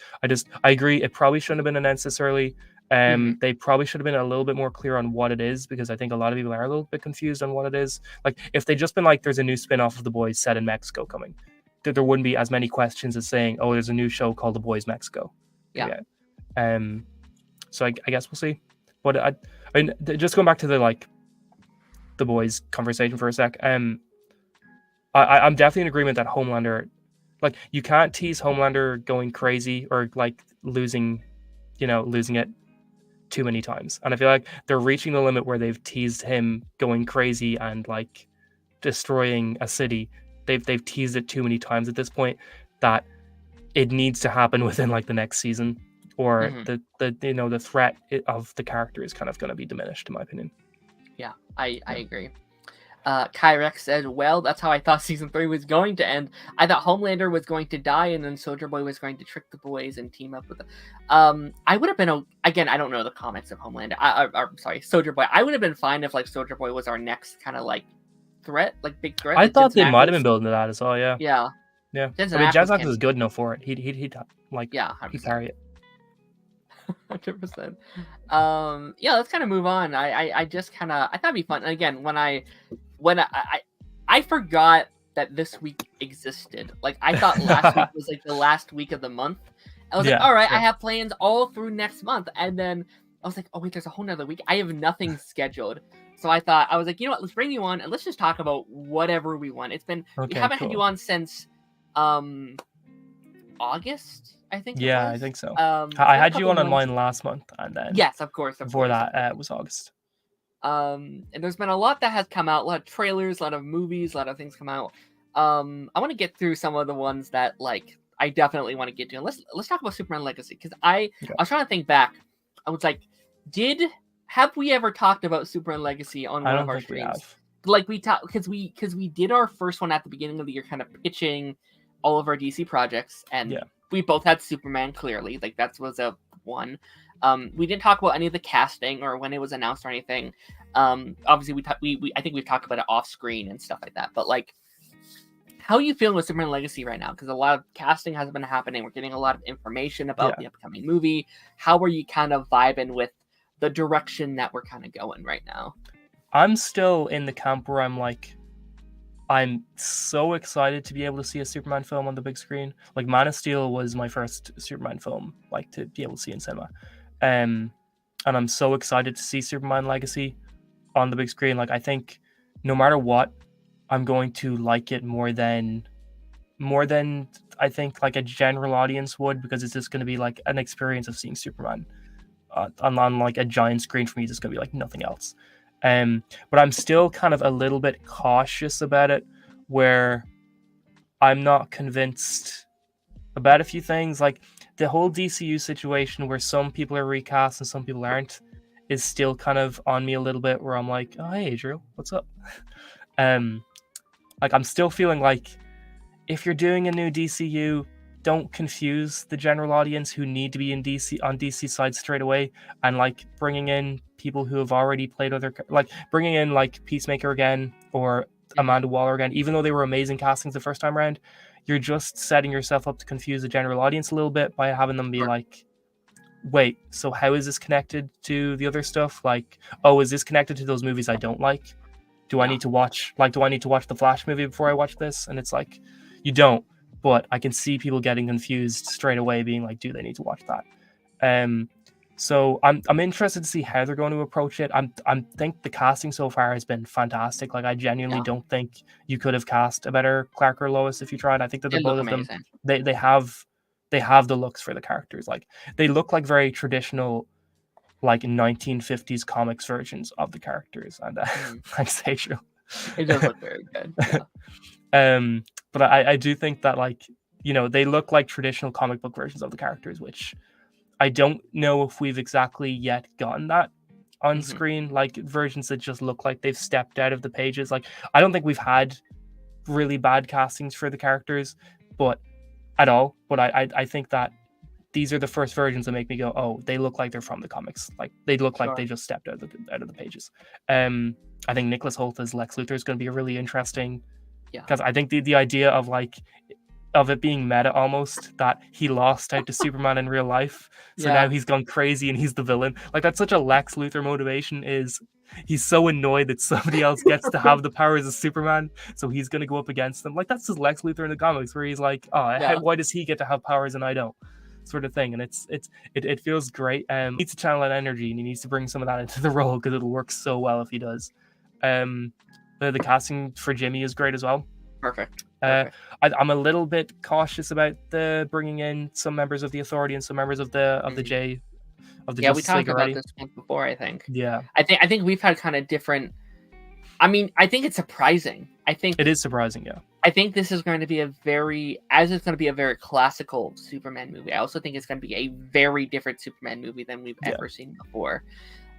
I agree. It probably shouldn't have been announced this early. They probably should have been a little bit more clear on what it is, because I think a lot of people are a little bit confused on what it is. Like if they just been like, there's a new spin-off of The Boys set in Mexico coming, there wouldn't be as many questions as saying, oh, there's a new show called The Boys Mexico. So I guess we'll see. But I mean, just going back to the Boys conversation for a sec. I'm definitely in agreement that Homelander, like, you can't tease Homelander going crazy or like losing it too many times. And I feel like they're reaching the limit where they've teased him going crazy and like destroying a city. They've teased it too many times at this point that it needs to happen within like the next season, or the threat of the character is kind of going to be diminished, in my opinion. Yeah, I agree. Kyrex said, well, that's how I thought season 3 was going to end. I thought Homelander was going to die and then Soldier Boy was going to trick the boys and team up with them. I would have been, again, I don't know the comics of Homelander. Sorry, Soldier Boy. I would have been fine if like Soldier Boy was our next kind of like threat, like big threat. I thought they might have been building to that as well. Yeah. Yeah. I mean, Jensen Ackles is good enough for it. He'd like, he'd carry it. 100%. Let's kind of move on. I just kind of, I thought it'd be fun. And again, when I forgot that this week existed. Like, I thought last week was like the last week of the month. I was like, all right, I have plans all through next month. And then I was like, oh wait, there's a whole nother week. I have nothing scheduled. So I was like, you know what, let's bring you on and let's just talk about whatever we want. It's been, we haven't had you on since August, I think. Yeah, I think so. I had you on mine last month, and then yes, of course. Before that, it was August. And there's been a lot that has come out, a lot of trailers, a lot of movies, a lot of things come out. I want to get through some of the ones that like I definitely want to get to. And let's talk about Superman Legacy, because I was trying to think back. I was like, have we ever talked about Superman Legacy on one of our streams? Like we talked, because we did our first one at the beginning of the year, kind of pitching all of our DC projects, and we both had Superman. Clearly, like that was a one. We didn't talk about any of the casting or when it was announced or anything. Obviously, I think we've talked about it off screen and stuff like that. But like, how are you feeling with Superman Legacy right now? Because a lot of casting has been happening. We're getting a lot of information about the upcoming movie. How are you kind of vibing with the direction that we're kind of going right now? I'm still in the camp where I'm so excited to be able to see a Superman film on the big screen. Like, Man of Steel was my first Superman film, like, to be able to see in cinema. And I'm so excited to see Superman Legacy on the big screen. Like, I think no matter what, I'm going to like it more than I think like a general audience would, because it's just going to be like an experience of seeing Superman on like a giant screen. For me, it's going to be like nothing else. But I'm still kind of a little bit cautious about it, where I'm not convinced about a few things. Like the whole DCU situation, where some people are recast and some people aren't, is still kind of on me a little bit, where I'm like, oh, hey, Drew, what's up? Like, I'm still feeling like if you're doing a new DCU, don't confuse the general audience who need to be in DC side straight away, and like bringing in people who have already played other, like bringing in like Peacemaker again or Amanda Waller again, even though they were amazing castings the first time around. You're just setting yourself up to confuse the general audience a little bit by having them be like, wait, so how is this connected to the other stuff? Like, oh, is this connected to those movies I don't like? Do I need to watch the Flash movie before I watch this? And it's like, you don't. But I can see people getting confused straight away, being like, do they need to watch that? So I'm interested to see how they're going to approach it. I think the casting so far has been fantastic. Like I genuinely Yeah, don't think you could have cast a better Clark or Lois if you tried. I think that they they're look both of them. amazing. They have the looks for the characters. Like they look like very traditional, like 1950s comics versions of the characters. And Mhm. like Seijo. It does look very good. Yeah. But I do think that like they look like traditional comic book versions of the characters, which I don't know if we've exactly yet gotten that on Hmm. screen, like versions that just look like they've stepped out of the pages. Like I don't think we've had really bad castings for the characters, but at all. But I think that these are the first versions that make me go, oh, they look like they're from the comics. Like they look like they Sure. just stepped out of the pages. I think Nicholas Hoult as Lex Luthor is going to be really interesting Yeah. because I think the idea of like of it being meta almost that he lost out to Superman in real life. So Yeah. now he's gone crazy and he's the villain. Like that's such a Lex Luthor motivation is he's so annoyed that somebody else gets to have the powers of Superman, so he's gonna go up against them. Like that's just Lex Luthor in the comics where he's like, oh, Yeah. why does he get to have powers and I don't? Sort of thing. And it feels great. He needs to channel that energy and he needs to bring some of that into the role because it'll work so well if he does. The casting for Jimmy is great as well. Perfect. I'm a little bit cautious about the bringing in some members of the Authority and some members of the Mhm. the Yeah, we Justice talked League about already. this once before, I think. Yeah, I think we've had kind of different. I mean, I think it's surprising. it is surprising. Yeah, I think this is going to be it's going to be a very classical Superman movie. I also think it's going to be a very different Superman movie than we've Yeah. ever seen before.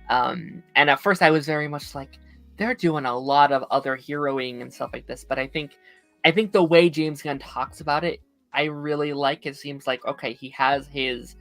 And at first I was very much like, they're doing a lot of other heroing and stuff like this, but I think the way James Gunn talks about it, I really like. It seems like, okay, he has his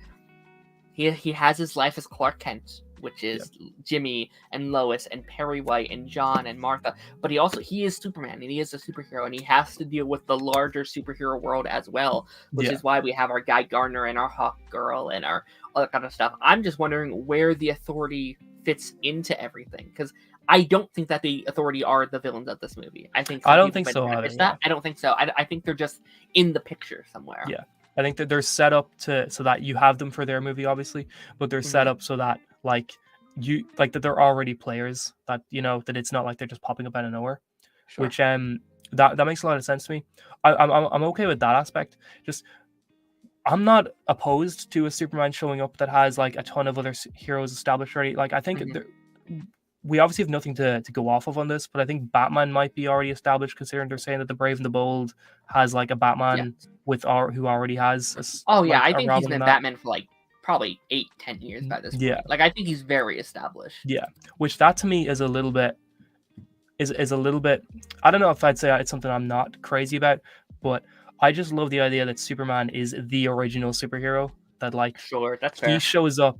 life as Clark Kent, which is Jimmy and Lois and Perry White and John and Martha, but he is Superman and he is a superhero and he has to deal with the larger superhero world as well, which is why we have our Guy Gardner and our Hawk Girl and our other kind of stuff. I'm just wondering where the Authority fits into everything, because I don't think that the Authority are the villains of this movie. I think I don't think so either. That. I don't think so. I think they're just in the picture somewhere. Yeah, I think that they're set up so that you have them for their movie, obviously, but they're set up so that like that they're already players, that that it's not like they're just popping up out of nowhere. Sure. Which that makes a lot of sense to me. I'm okay with that aspect. Just I'm not opposed to a Superman showing up that has like a ton of other heroes established already. Like I think we obviously have nothing to go off of on this, but I think Batman might be already established, considering they're saying that the Brave and the Bold has like a Batman who already has. I think he's been Batman for like probably 8-10 years by this point. Yeah, like I think he's very established. Yeah, which that to me is a little bit is a little bit. I don't know if I'd say it's something I'm not crazy about, but I just love the idea that Superman is the original superhero. That like that's fair. He shows up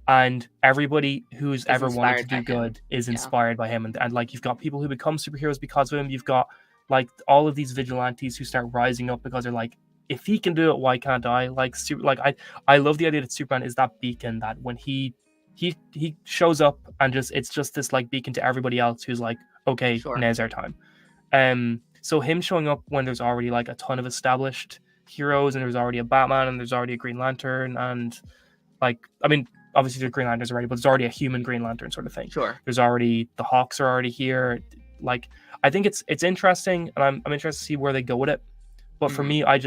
and everybody who's ever wanted to do good is inspired by him. And like you've got people who become superheroes because of him. You've got like all of these vigilantes who start rising up because they're like, if he can do it, why can't I? I love the idea that Superman is that beacon, that when he shows up and it's just this like beacon to everybody else who's like, okay, now's our time. So him showing up when there's already like a ton of established heroes and there's already a Batman and there's already a Green Lantern and like, I mean, obviously there's Green Lanterns already, but there's already a human Green Lantern sort of thing. Sure. There's already the Hawks are already here. Like, I think it's interesting, and I'm interested to see where they go with it. But for me, I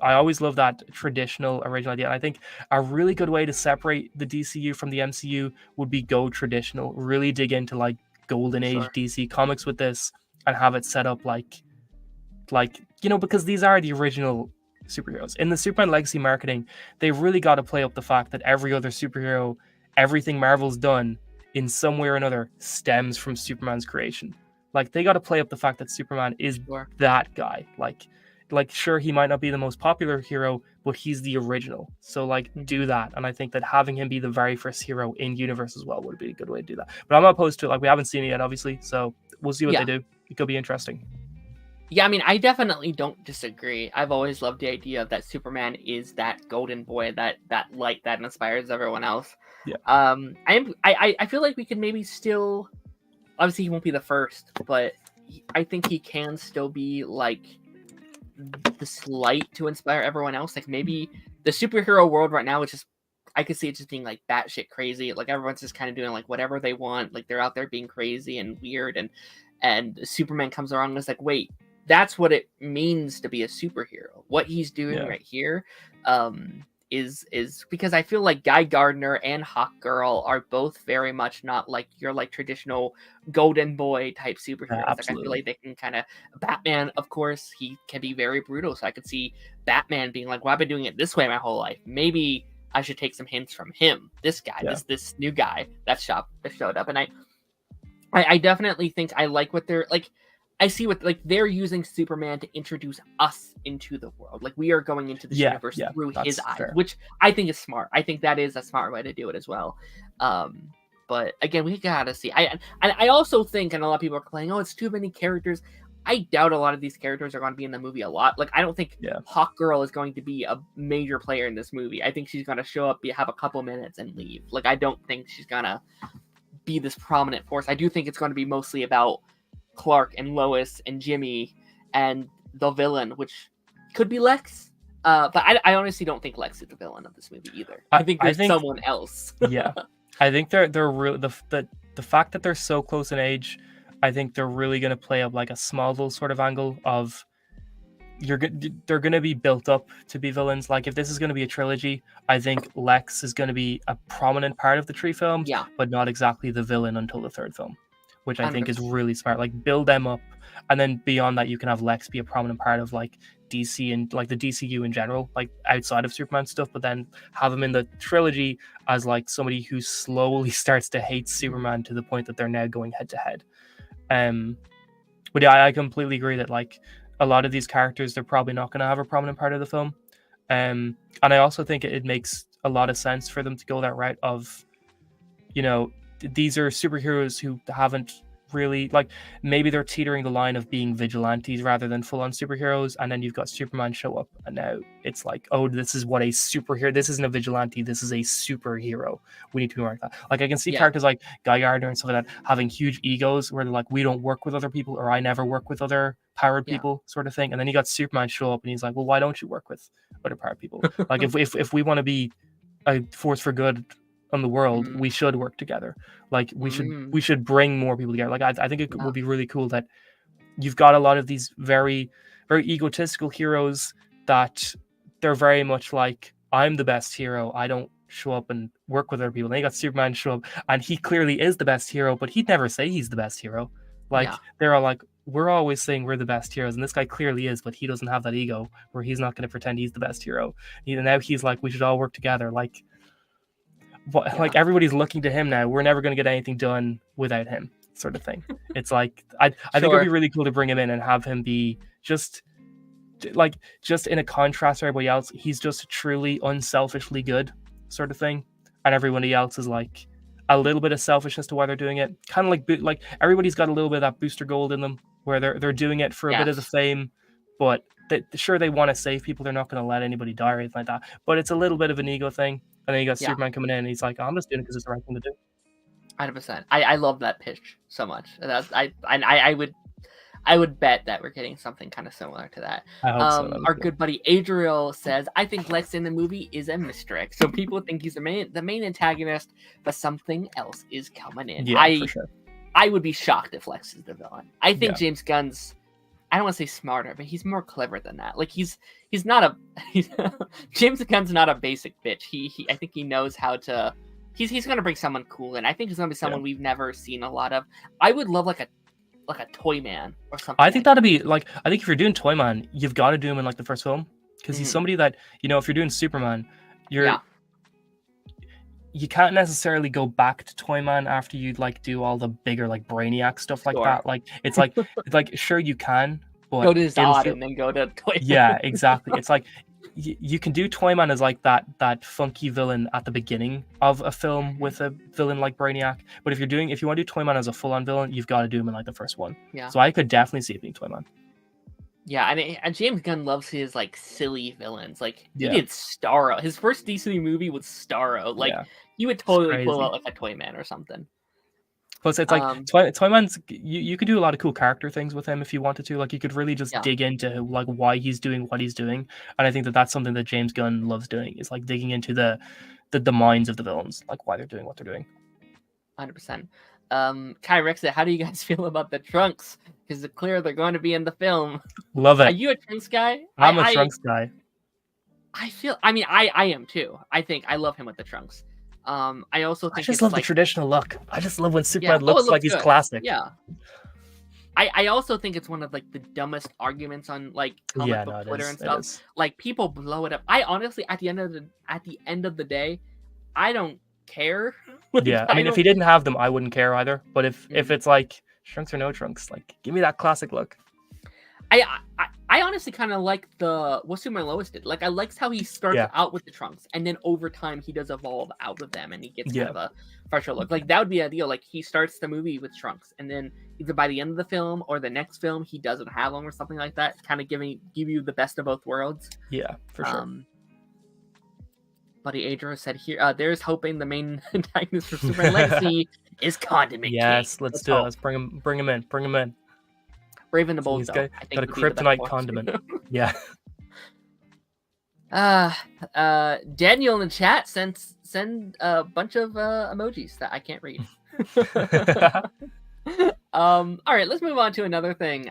always love that traditional original idea. And I think a really good way to separate the DCU from the MCU would be go traditional, really dig into like golden age DC comics with this and have it set up like because these are the original superheroes. In the Superman Legacy marketing, they really got to play up the fact that every other superhero, everything Marvel's done in some way or another stems from Superman's creation. Like they got to play up the fact that Superman is that guy. Like sure, he might not be the most popular hero, but he's the original. So like do that. And I think that having him be the very first hero in universe as well would be a good way to do that. But I'm not opposed to it. Like we haven't seen it yet, obviously. So we'll see what they do. It could be interesting. Yeah, I mean, I definitely don't disagree. I've always loved the idea that Superman is that golden boy, that light that inspires everyone else. Yeah. I feel like we could maybe still, obviously he won't be the first, but I think he can still be like this light to inspire everyone else. Like maybe the superhero world right now is just I could see it just being like batshit crazy. Like everyone's just kind of doing like whatever they want. Like they're out there being crazy and weird, and Superman comes around and is like, wait, that's what it means to be a superhero. What he's doing right here, is because I feel like Guy Gardner and Hawkgirl are both very much not like your like traditional golden boy type superheroes. Like I feel like they can kind of Batman, of course, he can be very brutal. So I could see Batman being like, well, I've been doing it this way my whole life. Maybe I should take some hints from him. This guy, this new guy that showed up, and I definitely think I like what they're like. I see what like they're using Superman to introduce us into the world. Like we are going into this universe through his eyes, which I think is smart. I think that is a smart way to do it as well. But again, we gotta see. I also think, and a lot of people are complaining, oh, it's too many characters. I doubt a lot of these characters are going to be in the movie a lot. Like I don't think Hawkgirl is going to be a major player in this movie. I think she's going to show up, have a couple minutes, and leave. Like I don't think she's gonna be this prominent force. I do think it's going to be mostly about Clark and Lois and Jimmy and the villain, which could be Lex. But I honestly don't think Lex is the villain of this movie either. I think there's someone else. I think they're the fact that they're so close in age. I think they're really going to play up like a Smallville sort of angle of they're going to be built up to be villains. Like if this is going to be a trilogy, I think Lex is going to be a prominent part of the three films, but not exactly the villain until the third film, which I think is really smart. Like build them up, and then beyond that, you can have Lex be a prominent part of like DC and like the DCU in general, like outside of Superman stuff. But then have him in the trilogy as like somebody who slowly starts to hate Superman to the point that they're now going head to head. But yeah, I completely agree that like a lot of these characters, they're probably not going to have a prominent part of the film. And I also think it makes a lot of sense for them to go that route of, you know, these are superheroes who haven't really like maybe they're teetering the line of being vigilantes rather than full-on superheroes, and then you've got Superman show up and now it's like, oh, this is what a superhero, this isn't a vigilante, this is a superhero. We need to be more like that. Like I can see characters like Guy Gardner and stuff like that having huge egos where they're like, we don't work with other people, or I never work with other powered people sort of thing. And then you got Superman show up and he's like, well, why don't you work with other powered people? Like if we want to be a force for good on the world, we should work together. Like we should bring more people together. Like I think it would be really cool that you've got a lot of these very, very egotistical heroes that they're very much like, I'm the best hero, I don't show up and work with other people. And then you got Superman show up and he clearly is the best hero, but he'd never say he's the best hero. Like they're all like, we're always saying we're the best heroes, and this guy clearly is, but he doesn't have that ego where he's not going to pretend he's the best hero. Now he's like, we should all work together. Like like everybody's looking to him now. We're never going to get anything done without him, sort of thing. It's like I think it'd be really cool to bring him in and have him be just in a contrast to everybody else. He's just truly unselfishly good, sort of thing, and everybody else is like a little bit of selfishness to why they're doing it. Kind of like everybody's got a little bit of that booster gold in them, where they're doing it for a bit of the fame, but sure they want to save people. They're not going to let anybody die or anything like that. But it's a little bit of an ego thing. And then you got Superman coming in and he's like, oh, I'm just doing it because it's the right thing to do. 100%. I love that pitch so much. I would bet that we're getting something kind of similar to that. I hope so. Our good buddy Adriel says, I think Lex in the movie is a misdirect. So people think he's the main antagonist, but something else is coming in. Yeah, for sure. I would be shocked if Lex is the villain. I think James Gunn's, I don't want to say smarter, but he's more clever than that. Like he's not James Gunn's not a basic bitch. I think he knows how to. He's gonna bring someone cool in. I think he's gonna be someone we've never seen a lot of. I would love like a Toyman or something. I think that'd be like. I think if you're doing Toyman, you've got to do him in like the first film, because he's somebody that, you know, if you're doing Superman, you can't necessarily go back to Toyman after you like do all the bigger like Brainiac stuff like that. Like it's like sure you can, but go to Zod and then go to Toyman. Yeah, exactly. It's like you can do Toyman as like that funky villain at the beginning of a film with a villain like Brainiac. But if you want to do Toyman as a full-on villain, you've got to do him in like the first one. Yeah. So I could definitely see it being Toyman. Yeah, and James Gunn loves his like silly villains. Like he did Starro. His first DC movie was Starro. Like you would totally pull out like a Toyman or something. Plus, it's like Toyman's. You could do a lot of cool character things with him if you wanted to. Like you could really just dig into like why he's doing what he's doing. And I think that's something that James Gunn loves doing. Is like digging into the the minds of the villains, like why they're doing what they're doing. 100%. Kai Rexit, how do you guys feel about the Trunks? Because it's clear they're going to be in the film. Love it. Are you a Trunks guy? I'm a Trunks guy. I am too. I think I love him with the Trunks. I also think I just love the traditional look. I just love when Superman looks like he's classic. Yeah. I also think it's one of like the dumbest arguments on like comic book Twitter and stuff. Like people blow it up. I honestly, at the end of the day, I don't care. Yeah, I mean, if he didn't have them, I wouldn't care either. But if it's like Trunks or no Trunks, like give me that classic look. I honestly kind of like what Superman Lois did. Like I liked how he starts out with the Trunks, and then over time he does evolve out of them, and he gets kind of a fresher look. Like that would be ideal. Like he starts the movie with Trunks, and then either by the end of the film or the next film he doesn't have them or something like that, kind of give you the best of both worlds. Yeah, for sure. Buddy Adro said here, there's hoping the main antagonist for Superman Legacy is Condiment King. Yes, let's do it. Let's bring him in. Brave and the Bold, he's got a kryptonite condiment. Yeah. Daniel in the chat send a bunch of emojis that I can't read. All right, let's move on to another thing.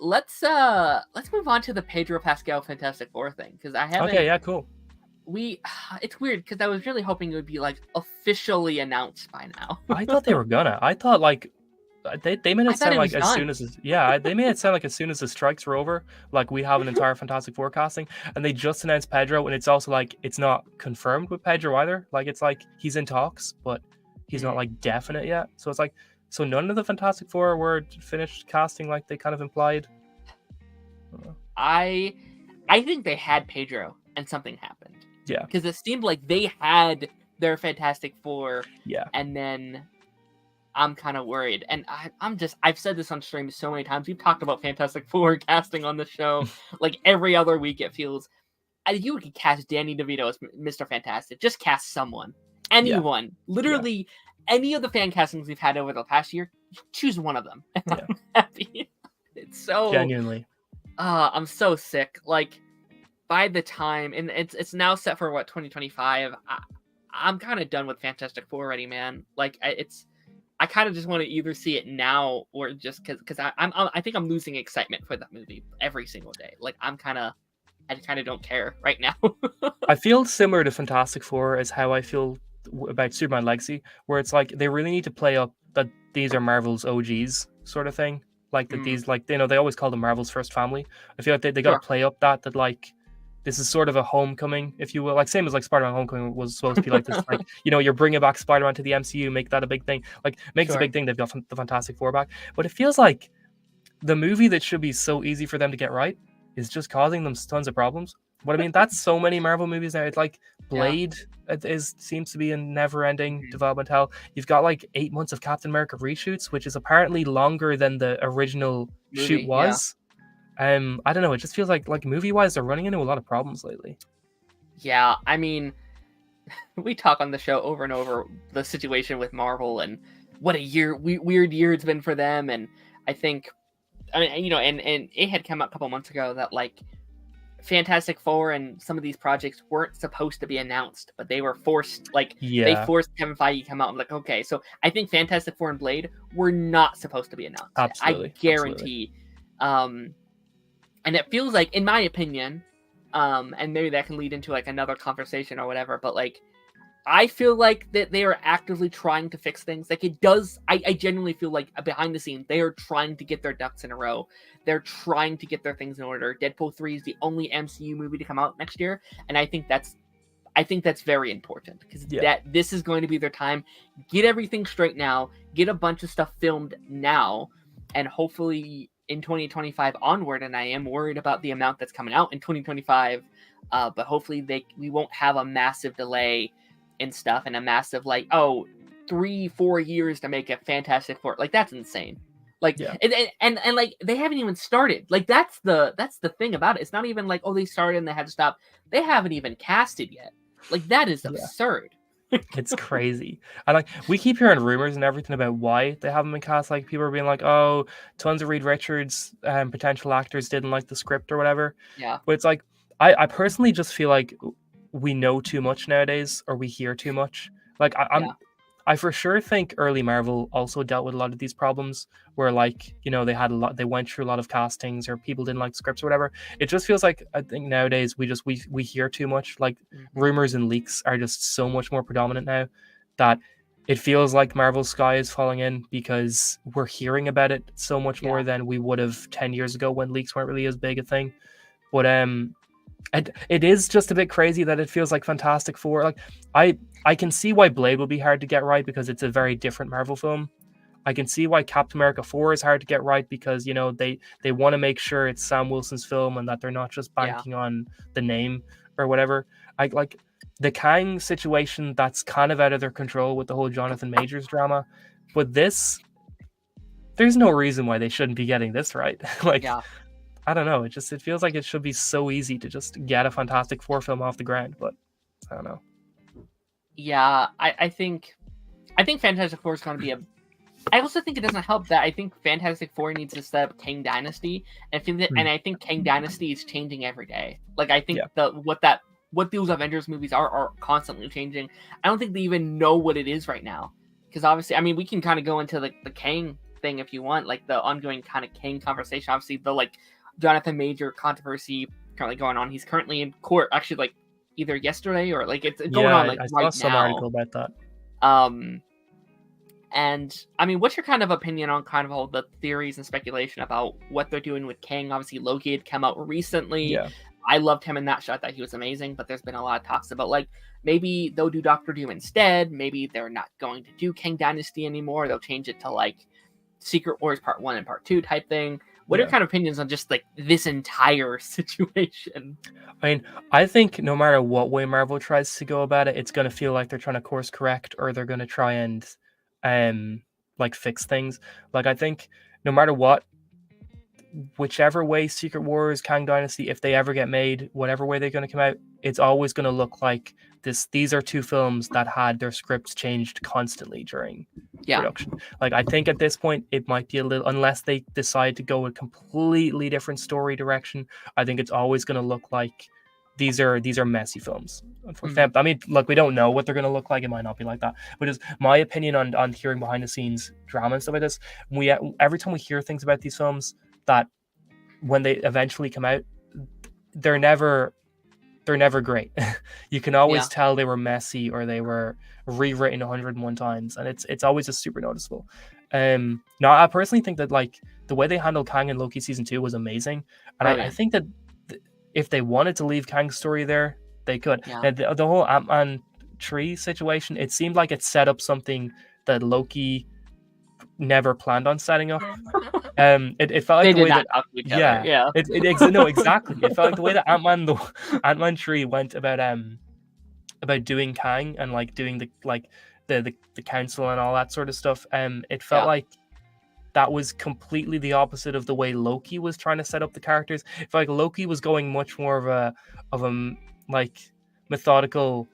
Let's move on to the Pedro Pascal Fantastic Four thing, because I haven't. Okay, yeah, cool. It's weird because I was really hoping it would be like officially announced by now. I thought they were gonna. I thought like they made it sound like as soon as they made it sound like as soon as the strikes were over, like we have an entire Fantastic Four casting, and they just announced Pedro, and it's also like it's not confirmed with Pedro either. Like it's like he's in talks, but he's not like definite yet. So it's like none of the Fantastic Four were finished casting like they kind of implied. I think they had Pedro and something happened. Yeah, because it seemed like they had their Fantastic Four. Yeah, and then I'm kind of worried, and I've said this on stream so many times. We've talked about Fantastic Four casting on the show like every other week. It feels. You could cast Danny DeVito as Mr. Fantastic. Just cast someone, anyone, literally any of the fan castings we've had over the past year. Choose one of them, and I'm happy. It's so genuinely. I'm so sick. Like by the time, and it's now set for 2025. I'm kind of done with Fantastic Four already, man. Like I kind of just want to either see it now or just because I think I'm losing excitement for that movie every single day. Like I kind of don't care right now. I feel similar to Fantastic Four as how I feel about Superman Legacy, where it's like they really need to play up that these are Marvel's OGs sort of thing. Like that these like they always call them Marvel's first family. I feel like they got to play up that like this is sort of a homecoming, if you will. Like same as like Spider-Man Homecoming was supposed to be like this. Like you're bringing back Spider-Man to the MCU, make that a big thing. Like makes a big thing. They've got the Fantastic Four back, but it feels like the movie that should be so easy for them to get right is just causing them tons of problems. But I mean, that's so many Marvel movies now. It's like Blade seems to be a never-ending development hell. You've got like 8 months of Captain America reshoots, which is apparently longer than the original shoot was. I don't know. It just feels like movie-wise, they're running into a lot of problems lately. Yeah, I mean, we talk on the show over and over the situation with Marvel and what a weird year it's been for them. And I think, and it had come out a couple months ago that like Fantastic Four and some of these projects weren't supposed to be announced, but they were forced. They forced Kevin Feige to come out and like, okay, so I think Fantastic Four and Blade were not supposed to be announced. Absolutely, I guarantee. And it feels like, in my opinion, and maybe that can lead into like another conversation or whatever, but like, I feel like that they are actively trying to fix things. Like it does, I genuinely feel like behind the scenes, they are trying to get their ducks in a row. They're trying to get their things in order. Deadpool 3 is the only MCU movie to come out next year. And I think that's very important because this is going to be their time. Get everything straight now, get a bunch of stuff filmed now, and hopefully in 2025 onward, and I am worried about the amount that's coming out in 2025, but hopefully we won't have a massive delay in stuff and a massive 3-4 years to make a Fantastic Four. Like that's insane. Like and like they haven't even started. Like that's the thing about it. It's not even like they started and they had to stop. They haven't even casted yet. Like that is absurd. It's crazy. And like we keep hearing rumors and everything about why they haven't been cast. Like people are being like, oh, tons of Reed Richards potential actors didn't like the script or whatever. Yeah. But it's like I personally just feel like we know too much nowadays, or we hear too much. Like Yeah. I for sure think early Marvel also dealt with a lot of these problems where, like, you know, they went through a lot of castings, or people didn't like scripts or whatever. It just feels like, I think nowadays we hear too much. Like, rumors and leaks are just so much more predominant now that it feels like Marvel's sky is falling in, because we're hearing about it so much more than we would have 10 years ago, when leaks weren't really as big a thing. But it is just a bit crazy that it feels like Fantastic Four. Like, I can see why Blade will be hard to get right, because it's a very different Marvel film. I can see why Captain America 4 is hard to get right, because, you know, they want to make sure it's Sam Wilson's film and that they're not just banking on the name or whatever. I like the Kang situation, that's kind of out of their control with the whole Jonathan Majors drama. But this, there's no reason why they shouldn't be getting this right. Like, I don't know. It feels like it should be so easy to just get a Fantastic Four film off the ground, but I don't know. Yeah, I think Fantastic Four is going to be a. I also think it doesn't help that I think Fantastic Four needs to set up Kang Dynasty, and I think Kang Dynasty is changing every day. Like, I think what those Avengers movies are constantly changing. I don't think they even know what it is right now, because obviously, I mean, we can kind of go into the Kang thing if you want, like the ongoing kind of Kang conversation. Obviously, the like Jonathan Major controversy currently going on. He's currently in court, actually, like either yesterday or like it's going on like I right saw some now. article about that. And I mean, what's your kind of opinion on kind of all the theories and speculation about what they're doing with Kang? Obviously, Loki had come out recently. Yeah. I loved him in that shot; that he was amazing. But there's been a lot of talks about like maybe they'll do Doctor Doom instead. Maybe they're not going to do Kang Dynasty anymore. They'll change it to like Secret Wars Part 1 and Part 2 type thing. What are your kind of opinions on just like this entire situation? I mean, I think no matter what way Marvel tries to go about it, it's going to feel like they're trying to course correct, or they're going to try and like fix things. Like, I think no matter what, whichever way Secret Wars, Kang Dynasty, if they ever get made, whatever way they're going to come out, it's always going to look like this. These are two films that had their scripts changed constantly during production. Like, I think at this point it might be a little, unless they decide to go a completely different story direction, I think it's always going to look like these are messy films. I mean, look, we don't know what they're going to look like. It might not be like that, but it's my opinion on hearing behind the scenes drama and stuff like this. Every time we hear things about these films, that when they eventually come out, they're never great. You can always tell they were messy, or they were rewritten 101 times, and it's always just super noticeable. Now, I personally think that like the way they handled Kang in Loki season 2 was amazing, and I think that if they wanted to leave Kang's story there, they could. Now, the whole Ant-Man tree situation, it seemed like it set up something that Loki never planned on setting up. It felt like the way that exactly. It felt like the way that Ant-Man tree went about doing Kang and like doing the council and all that sort of stuff. It felt like that was completely the opposite of the way Loki was trying to set up the characters. It felt like Loki was going much more of a like methodical.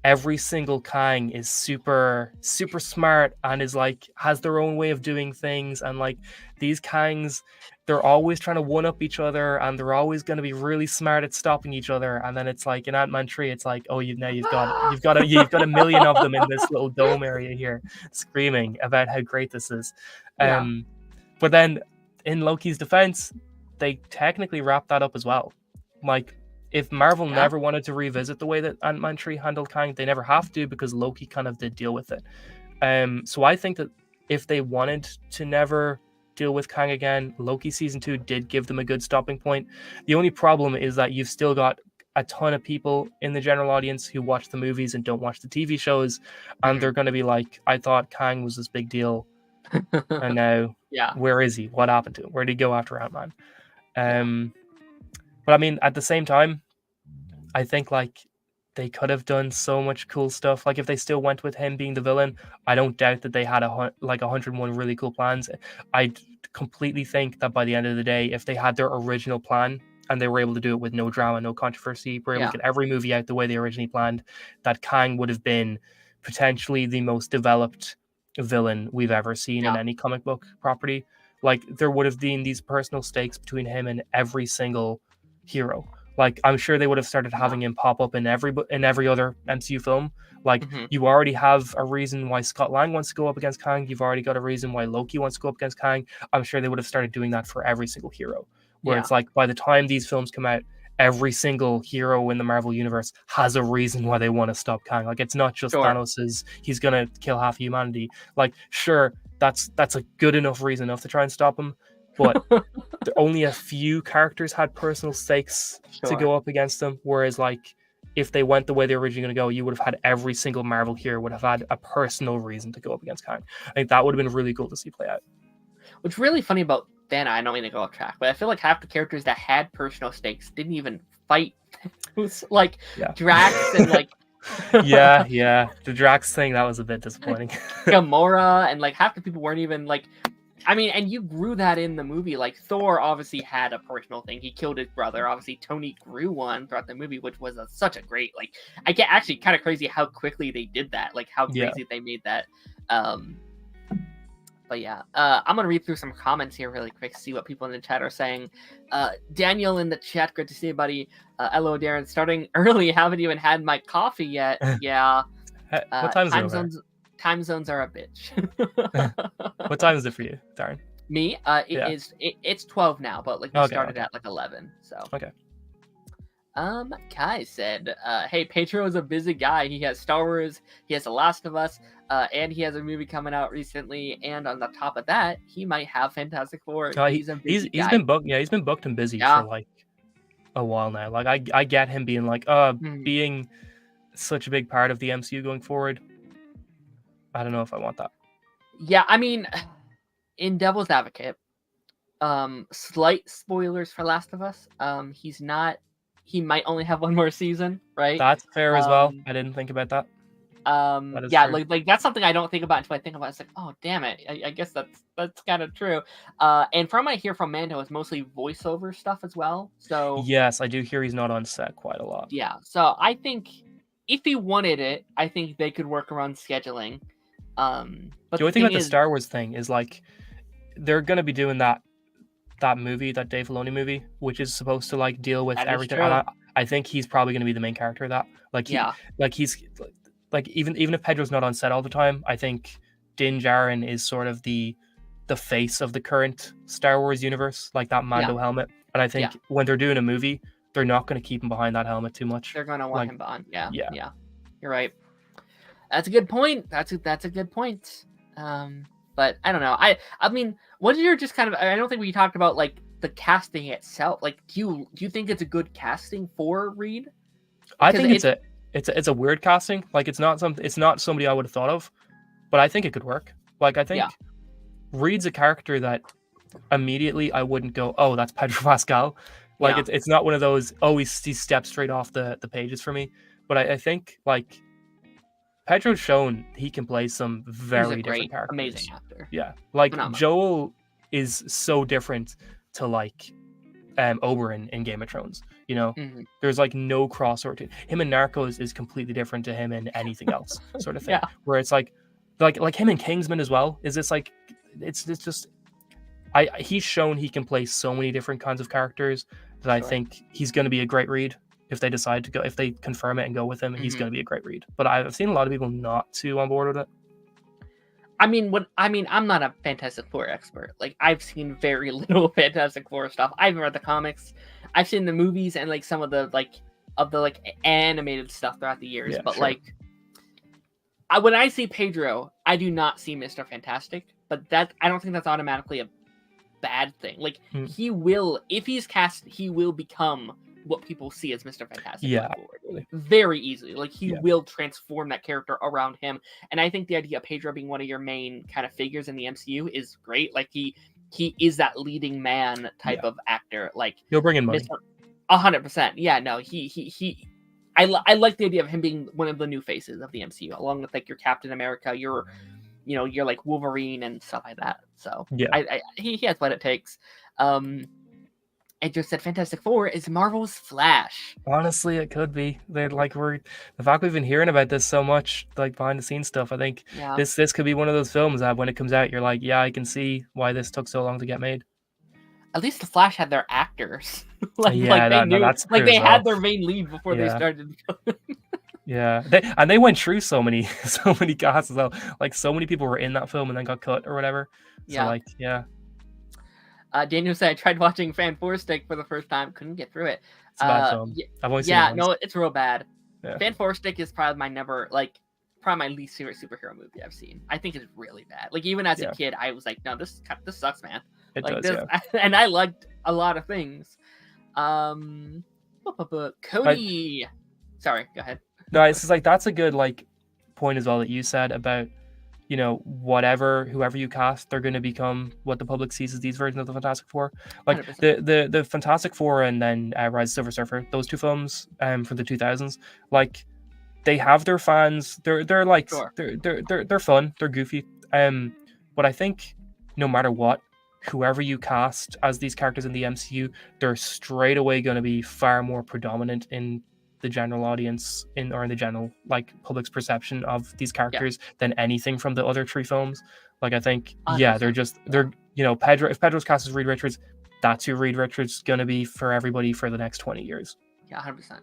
Every single Kang is super smart and is like has their own way of doing things, and like these Kangs, they're always trying to one up each other, and they're always going to be really smart at stopping each other. And then it's like in Ant-Man 3, it's like, oh, you've got a million of them in this little dome area here, screaming about how great this is. But then in Loki's defense, they technically wrapped that up as well. Like, if Marvel never wanted to revisit the way that Ant-Man 3 handled Kang, they never have to, because Loki kind of did deal with it. So I think that if they wanted to never deal with Kang again, Loki season 2 did give them a good stopping point. The only problem is that you've still got a ton of people in the general audience who watch the movies and don't watch the TV shows, and they're going to be like, I thought Kang was this big deal, and now where is he? What happened to him? Where did he go after Ant-Man? But I mean, at the same time, I think like they could have done so much cool stuff. Like, if they still went with him being the villain, I don't doubt that they had 101 really cool plans. I completely think that by the end of the day, if they had their original plan and they were able to do it with no drama, no controversy, were able to get every movie out the way they originally planned, that Kang would have been potentially the most developed villain we've ever seen in any comic book property. Like, there would have been these personal stakes between him and every single hero. Like, I'm sure they would have started having him pop up in every other MCU film. Like, Mm-hmm. you already have a reason why Scott Lang wants to go up against Kang. You've already got a reason why Loki wants to go up against Kang. I'm sure they would have started doing that for every single hero. Where it's like, by the time these films come out, every single hero in the Marvel universe has a reason why they want to stop Kang. Like, it's not just Thanos' he's gonna kill half humanity. Like, sure, that's a good enough reason enough to try and stop him, but only a few characters had personal stakes to go up against them. Whereas, like, if they went the way they were originally going to go, you would have had every single Marvel hero would have had a personal reason to go up against Kang. I think that would have been really cool to see play out. What's really funny about Thanos, I don't mean to go off track, but I feel like half the characters that had personal stakes didn't even fight. Like Drax and like yeah, the Drax thing, that was a bit disappointing. Gamora and like half the people weren't even like, I mean, and you grew that in the movie. Like Thor obviously had a personal thing. He killed his brother. Obviously, Tony grew one throughout the movie, which was such a great, like, I get actually kind of crazy how quickly they did that. Like how crazy they made that. But yeah, I'm going to read through some comments here really quick, see what people in the chat are saying. Daniel in the chat, great to see you, buddy. Hello, Daren. Starting early, haven't even had my coffee yet. Yeah. What time zones? Time zones are a bitch. What time is it for you, Daren? Me? It's 12 now, but like we started at like 11. So okay. Kai said, hey, Pedro is a busy guy. He has Star Wars, he has The Last of Us, and he has a movie coming out recently. And on the top of that, he might have Fantastic Four. He's been booked. Yeah, he's been booked and busy for like a while now. Like I get him being like, being such a big part of the MCU going forward. I don't know if I want that. Yeah, I mean, in Devil's Advocate, slight spoilers for Last of Us. He might only have one more season, right? That's fair as well. I didn't think about that. Like that's something I don't think about until I think about it. It's like, oh damn it, I guess that's kind of true. And from what I hear from Mando, it's mostly voiceover stuff as well. So yes, I do hear he's not on set quite a lot. Yeah, so I think if he wanted it, I think they could work around scheduling. But the only thing about the Star Wars thing is like they're gonna be doing that movie, that Dave Filoni movie, which is supposed to like deal with everything. And I think he's probably going to be the main character of that. Even if Pedro's not on set all the time, I think Din Djarin is sort of the face of the current Star Wars universe, like that Mando helmet. And I think when they're doing a movie, they're not going to keep him behind that helmet too much. They're going to want him behind. Yeah. You're right. That's a good point. That's a good point. But I don't know. I mean, what is your just kind of? I don't think we talked about like the casting itself. Like, do you think it's a good casting for Reed? I think it's a weird casting. Like, it's not somebody I would have thought of, but I think it could work. Like, I think Reed's a character that immediately I wouldn't go, oh, that's Pedro Pascal. Like, it's not one of those. Oh, he steps straight off the pages for me. But I think like Pedro's shown he can play some very different characters. Amazing actor. Yeah, like Joel is so different to like Oberyn in Game of Thrones. You know, there's like no crossover. Him and Narcos is completely different to him and anything else, sort of thing. Where it's like him and Kingsman as well. Is this like it's just he's shown he can play so many different kinds of characters that I think he's going to be a great read. If they decide to go, if they confirm it and go with him, he's going to be a great read. But I've seen a lot of people not too on board with it. I mean, I'm not a Fantastic Four expert. Like, I've seen very little Fantastic Four stuff. I haven't read the comics. I've seen the movies and like some of the animated stuff throughout the years. But like, when I see Pedro, I do not see Mr. Fantastic. But I don't think that's automatically a bad thing. Like, he will, if he's cast, he will become what people see as Mr. Fantastic very easily. Like, he will transform that character around him. And I think the idea of Pedro being one of your main kind of figures in the MCU is great. Like, he is that leading man type of actor. Like, he'll bring in money. 100%. Yeah, no, I like the idea of him being one of the new faces of the MCU, along with like your Captain America, you're like Wolverine and stuff like that. So he has what it takes. It just said Fantastic Four is Marvel's Flash. Honestly, it could be. The fact we've been hearing about this so much, like behind the scenes stuff. I think this could be one of those films that when it comes out, you're like, yeah, I can see why this took so long to get made. at least the Flash had their actors. Yeah, they knew, that's like true they as had well. their main lead before they Yeah. started. Yeah, they went through so many casts as well. Like so many people were in that film and then got cut or whatever. So Yeah. like, yeah, Daniel said I tried watching Fan Four Stick for the first time, couldn't get through it. it's a bad film. I've only seen it once. No, it's real bad. Yeah. Fan Four Stick is probably my least favorite superhero movie I've seen. I think it's really bad. Like even as a kid, I was like, no, this sucks, man. It like does, this, and I liked a lot of things. Cody, sorry, go ahead. No, it's just like that's a good like point as well that you said about, you know, whoever you cast, they're going to become what the public sees as these versions of the Fantastic Four. Like 100%. the Fantastic Four and then Rise of Silver Surfer, those two films from the 2000s, like they have their fans. They're like sure. they're fun, they're goofy. But I think no matter what, whoever you cast as these characters in the MCU, they're straight away going to be far more predominant in the general audience in the general like public's perception of these characters than anything from the other three films. Like I think they're you know, if Pedro's cast as Reed Richards, that's who Reed Richards is going to be for everybody for the next 20 years. Yeah, 100%.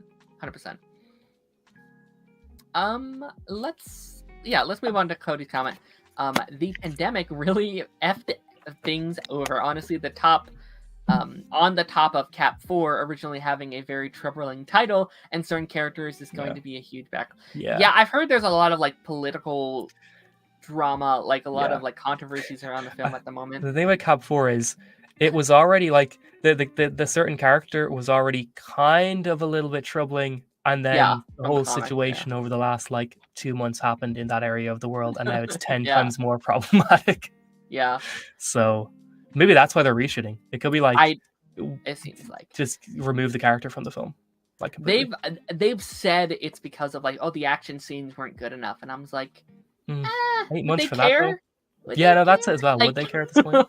Let's move on to Cody's comment. The pandemic really effed things over. Honestly, the top on the top of Cap 4 originally having a very troubling title and certain characters is going to be a huge back. Yeah, I've heard there's a lot of like political drama, like a lot of like controversies around the film at the moment. The thing with Cap 4 is it was already like the certain character was already kind of a little bit troubling, and then the whole situation over the last like 2 months happened in that area of the world, and now it's 10 times more problematic. Yeah. So maybe that's why they're reshooting. It could be like it seems like just remove the character from the film. Like completely. They've said it's because of like the action scenes weren't good enough, and I was like, 8 months for care? That. Yeah, no, that's it as well. Like, would they care at this point?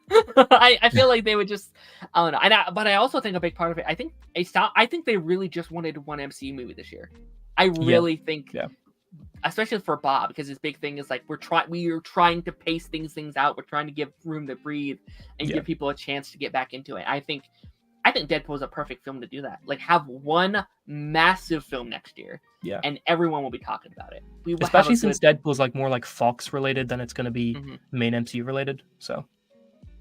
I feel like they would just I don't know. But I also think a big part of it, I think they really just wanted one MCU movie this year. I really think. Yeah. Especially for Bob, because his big thing is like we are trying to pace things out. We're trying to give room to breathe and give people a chance to get back into it. I think Deadpool is a perfect film to do that. Like have one massive film next year, and everyone will be talking about it. Especially since Deadpool's like more like Fox related than it's going to be main MCU related. So,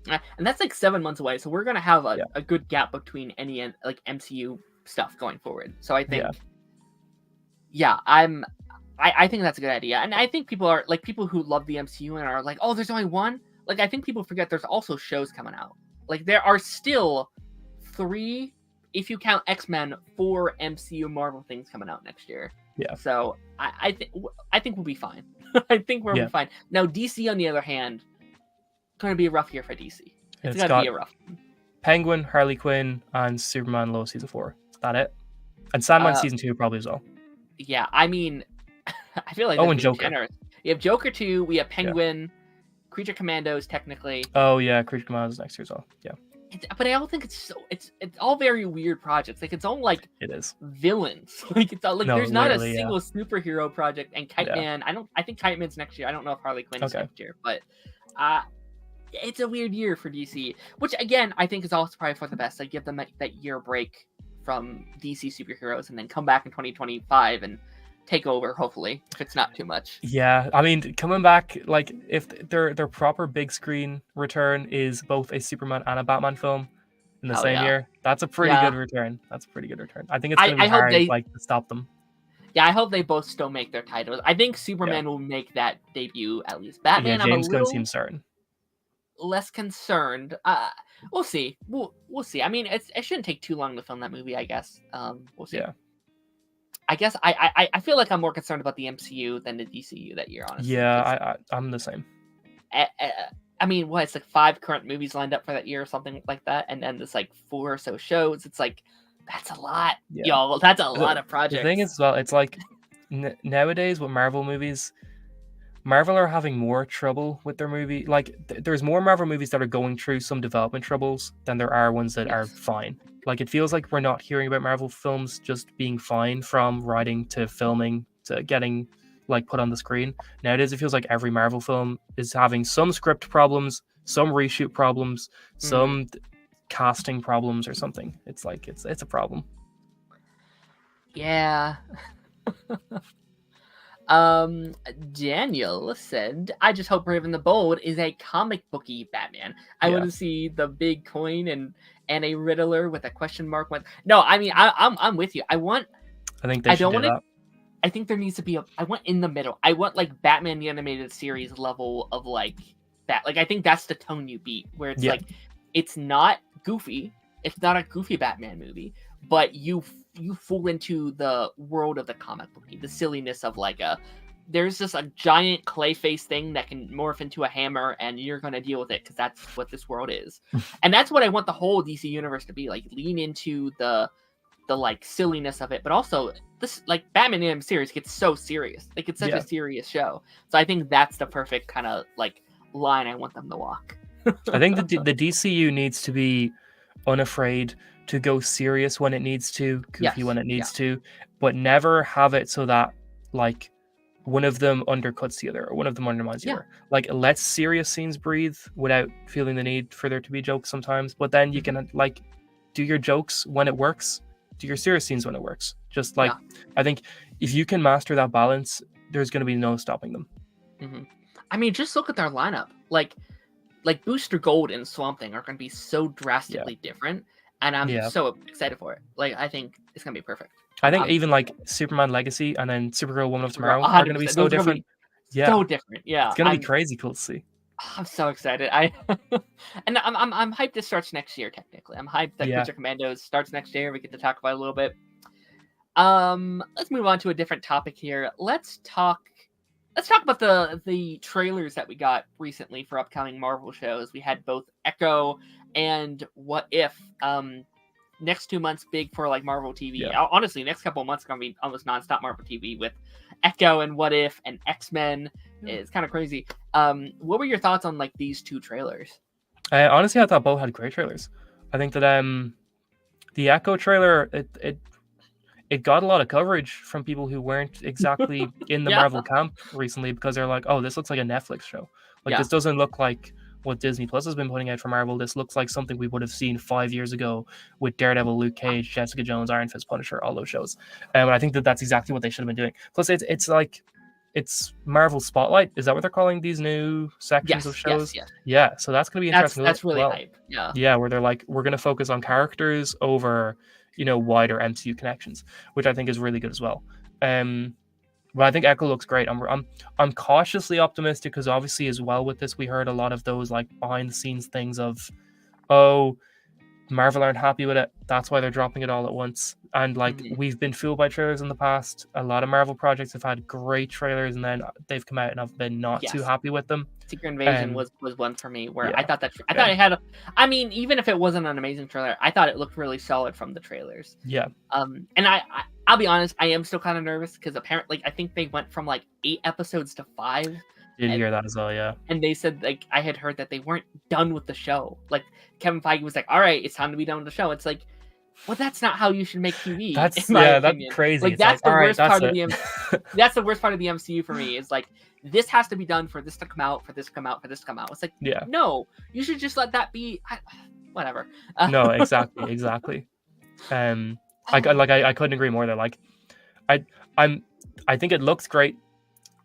and that's like 7 months away. So we're gonna have a good gap between any like MCU stuff going forward. So I think, I think that's a good idea. And I think people who love the MCU and are like, oh, there's only one. Like, I think people forget there's also shows coming out. Like, there are still 3, if you count X-Men, 4 MCU Marvel things coming out next year. Yeah. So I think we'll be fine. I think we'll be fine. Now, DC, on the other hand, going to be a rough year for DC. It's going to be a rough one. Penguin, Harley Quinn, and Superman Lois Season 4. Is that it? And Sandman Season 2 probably as well. Yeah, I mean... I feel like and Joker. Generous. We have Joker 2, we have Penguin, Creature Commandos technically. Oh yeah, Creature Commandos next year as well. Yeah. But I don't think it's all very weird projects. Like it's all like it is villains. Like it's all like there's not a single superhero project. And Kite Man, I think Kite Man's next year. I don't know if Harley Quinn is next year, but it's a weird year for DC. Which again, I think is also probably for the best. Like give them that year break from DC superheroes and then come back in 2025 and take over, hopefully, if it's not too much. Yeah, I mean, coming back, like, if their proper big screen return is both a Superman and a Batman film in the same year, that's a pretty good return. That's a pretty good return. I think it's going to be hard to stop them. Yeah, I hope they both still make their titles. I think Superman will make that debut at least. Batman, James Gunn seems certain. Less concerned. We'll see. We'll see. I mean, it shouldn't take too long to film that movie, I guess. We'll see. Yeah. I guess I feel like I'm more concerned about the MCU than the DCU that year, honestly. Yeah, I'm the same. I mean, it's like 5 current movies lined up for that year or something like that, and then there's like 4 or so shows. It's like that's a lot, y'all. That's a lot of projects. The thing is, well, it's like nowadays with Marvel movies, Marvel are having more trouble with their movie. Like, there's more Marvel movies that are going through some development troubles than there are ones that are fine. Like, it feels like we're not hearing about Marvel films just being fine from writing to filming to getting, like, put on the screen. Nowadays, it feels like every Marvel film is having some script problems, some reshoot problems, some casting problems or something. It's like it's a problem. Yeah. Daniel said, I just hope Brave and the Bold is a comic booky Batman. I want to see the big coin and a Riddler with a question mark. No, I mean I'm with you. I think they should do that. I think there needs to be I want in the middle. I want like Batman the Animated Series level of like that. Like I think that's the tone you beat, where it's like it's not goofy. It's not a goofy Batman movie, but you fall into the world of the comic book, the silliness of like there's just a giant clay face thing that can morph into a hammer, and you're gonna deal with it because that's what this world is. And that's what I want the whole DC universe to be like. Lean into the like silliness of it, but also this like Batman animated series gets so serious. Like it's such a serious show. So I think that's the perfect kind of like line I want them to walk. I think the DCU needs to be unafraid to go serious when it needs to, goofy when it needs to, but never have it so that like one of them undercuts the other or one of them undermines the other. Like let serious scenes breathe without feeling the need for there to be jokes sometimes, but then you can like do your jokes when it works, do your serious scenes when it works. Just like I think if you can master that balance, there's going to be no stopping them. I mean, just look at their lineup. Like Booster Gold and Swamp Thing are going to be so drastically different, and I'm so excited for it. Like I think it's going to be perfect. I think even like Superman Legacy and then Supergirl Woman of Tomorrow are going to be so different. So different. Yeah, it's going to be crazy cool to see. I'm so excited. And I'm hyped this starts next year. Technically, I'm hyped that Creature Commandos starts next year. We get to talk about it a little bit. Let's move on to a different topic here. Let's talk about the trailers that we got recently for upcoming Marvel shows. We had both Echo and What If. Next 2 months big for like Marvel TV. Honestly, next couple of months are gonna be almost nonstop Marvel TV with Echo and What If and X-Men. It's kind of crazy. What were your thoughts on like these two trailers? Honestly, I thought both had great trailers. I think that the Echo trailer it got a lot of coverage from people who weren't exactly in the Marvel camp recently because they're like, oh, this looks like a Netflix show. Like this doesn't look like what Disney Plus has been putting out for Marvel. This looks like something we would have seen 5 years ago with Daredevil, Luke Cage, Jessica Jones, Iron Fist, Punisher, all those shows. And I think that that's exactly what they should have been doing. Plus, it's like it's Marvel Spotlight. Is that what they're calling these new sections of shows? Yeah. So that's going to be interesting. That's really hype. Yeah, where they're like, we're going to focus on characters over, wider MCU connections, which I think is really good as well. But I think Echo looks great. I'm cautiously optimistic because obviously as well with this we heard a lot of those like behind the scenes things of, oh, Marvel aren't happy with it. That's why they're dropping it all at once. And like we've been fooled by trailers in the past. A lot of Marvel projects have had great trailers and then they've come out and I've been not too happy with them. Secret Invasion was one for me where I thought it had I mean, even if it wasn't an amazing trailer, I thought it looked really solid from the trailers. And I'll be honest, I am still kind of nervous because apparently I think they went from like 8 episodes to 5. Did hear that as well, And they said like I had heard that they weren't done with the show. Like Kevin Feige was like, "All right, it's time to be done with the show." It's like, well, that's not how you should make TV. That's crazy. Like that's the worst part of the that's the worst part of the MCU for me. Is like this has to be done for this to come out, for this to come out, for this to come out. It's like no, you should just let that be. Whatever. No, exactly. I couldn't agree more. Though, like, I think it looks great.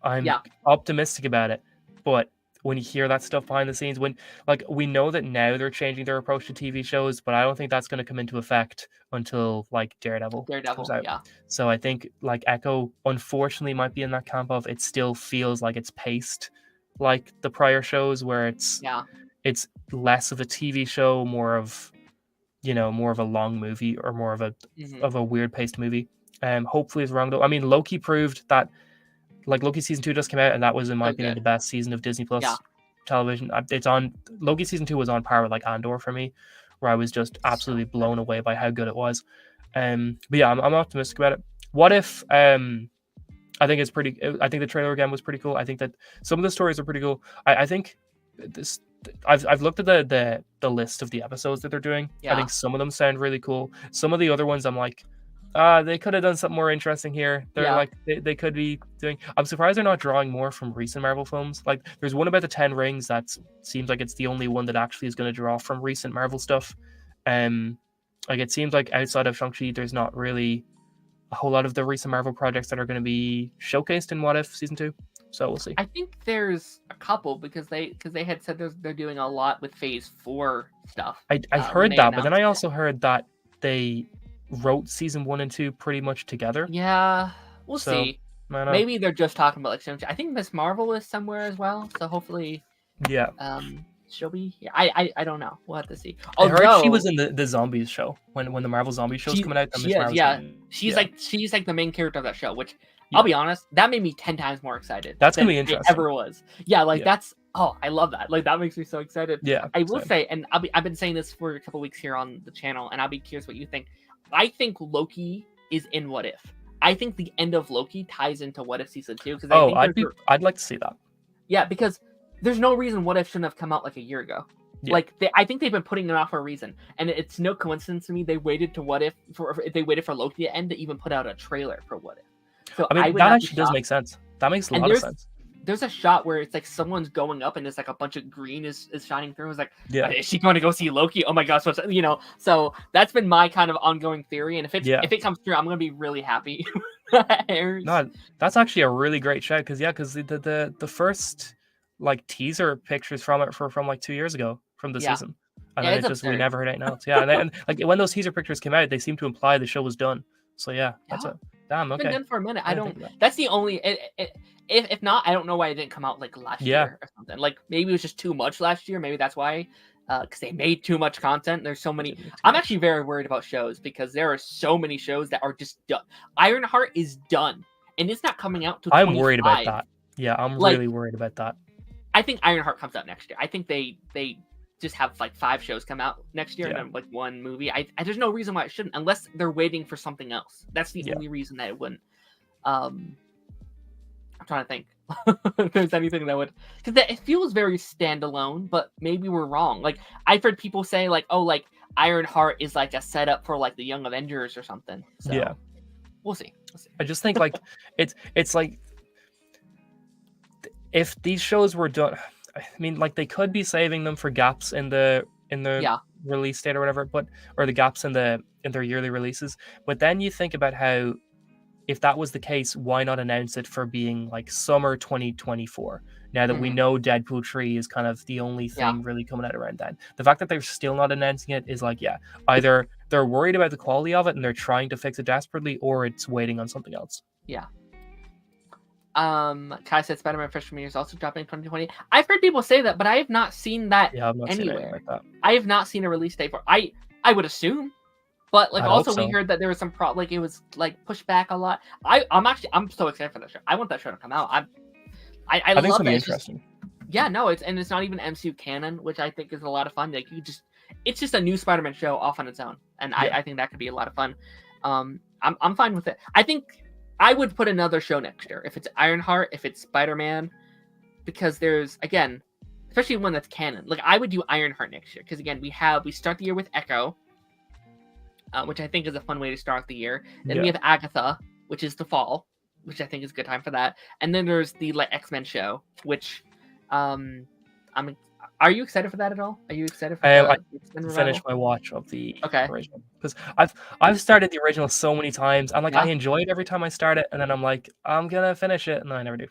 I'm optimistic about it, but when you hear that stuff behind the scenes, when like we know that now they're changing their approach to TV shows, but I don't think that's going to come into effect until like Daredevil comes out. So I think like Echo unfortunately might be in that camp of it still feels like it's paced like the prior shows where it's less of a TV show, more of a long movie or more of a weird paced movie. Hopefully it's wrong though. I mean, Loki proved that. Like Loki season 2 just came out, and that was, in my opinion, the best season of Disney Plus television. It's on Loki season 2 was on par with like Andor for me, where I was just absolutely blown away by how good it was. But yeah, I'm optimistic about it. What If? I think it's pretty. I think the trailer again was pretty cool. I think that some of the stories are pretty cool. I think this. I've looked at the list of the episodes that they're doing. I think some of them sound really cool. Some of the other ones, I'm like. They could have done something more interesting here. They're like they could be doing. I'm surprised they're not drawing more from recent Marvel films. Like there's one about the 10 Rings that seems like it's the only one that actually is going to draw from recent Marvel stuff. Like it seems like outside of Shang-Chi, there's not really a whole lot of the recent Marvel projects that are going to be showcased in What If Season 2. So we'll see. I think there's a couple because they had said they're doing a lot with Phase 4 stuff. I heard that, but then I also heard that they wrote Season 1 and 2 pretty much together. Yeah, we'll see. Maybe they're just talking about like I think Miss Marvel is somewhere as well, so hopefully. Yeah. She'll be here. I don't know. We'll have to see. I heard she was in the Zombies show when the Marvel Zombie show's coming out. She's like the main character of that show, which I'll be honest, that made me 10 times more excited. That's gonna be interesting. It ever was. Yeah, like that's I love that. Like that makes me so excited. Yeah. I will say, and I've been saying this for a couple weeks here on the channel, and I'll be curious what you think. I think Loki is in What If. I think the end of Loki ties into What If Season 2 because I'd like to see that. Yeah, because there's no reason What If shouldn't have come out like a year ago. Yeah. Like I think they've been putting it off for a reason, and it's no coincidence to me they waited to What If they waited for Loki to end to even put out a trailer for What If. So I mean that actually does make sense. That makes a lot of sense. There's a shot where it's like someone's going up and it's like a bunch of green is shining through. It's like, is she going to go see Loki? Oh my gosh, what's So that's been my kind of ongoing theory, and if it comes through, I'm gonna be really happy. No, that's actually a really great shout because the first like teaser pictures from it from like 2 years ago from the season, and then we never heard anything else. Yeah, and like when those teaser pictures came out, they seemed to imply the show was done. So that's it. Damn, okay. It's been done for a minute. That's the only. If not, I don't know why it didn't come out like last year or something. Like maybe it was just too much last year. Maybe that's why. Because they made too much content. There's so many. I'm actually very worried about shows because there are so many shows that are just done. Ironheart is done, and it's not coming out till. I'm worried about that. Yeah, I'm really worried about that. I think Ironheart comes out next year. I think they just have like 5 shows come out next year and then like 1 movie. I there's no reason why it shouldn't, unless they're waiting for something else. That's the only reason that it wouldn't. I'm trying to think if there's anything that would, because it feels very standalone, but maybe we're wrong. Like I've heard people say like, oh, like Ironheart is like a setup for like the Young Avengers or something. So we'll see. I just think like it's like if these shows were done, I mean, like they could be saving them for gaps in the release date or whatever, or the gaps in their yearly releases. But then you think about how, if that was the case, why not announce it for being like summer 2024? Now that we know Deadpool 3 is kind of the only thing really coming out around then. The fact that they're still not announcing it is like, either they're worried about the quality of it and they're trying to fix it desperately, or it's waiting on something else. Yeah. Kai said Spider-Man freshman year is also dropping in 2020. I've heard people say that, but I have not seen that anywhere. I have not seen a release date for. I would assume, but like also we heard that there was some like it was like pushed back a lot. I'm so excited for that show. I want that show to come out. I think love it's gonna be it. interesting. It's not even MCU canon, which I think is a lot of fun. Like it's just a new Spider-Man show off on its own, and I think that could be a lot of fun. I'm fine with it. I think I would put another show next year if it's Ironheart, if it's Spider-Man, because there's, again, especially one that's canon. Like I would do Ironheart next year because again we start the year with Echo, which I think is a fun way to start the year. Then we have Agatha, which is the fall, which I think is a good time for that. And then there's the like X-Men show, which are you excited for that at all? Are you excited for I finished my watch of the original because I've started the original so many times. I'm like I enjoy it every time I start it, and then I'm like I'm gonna finish it, and then I never do.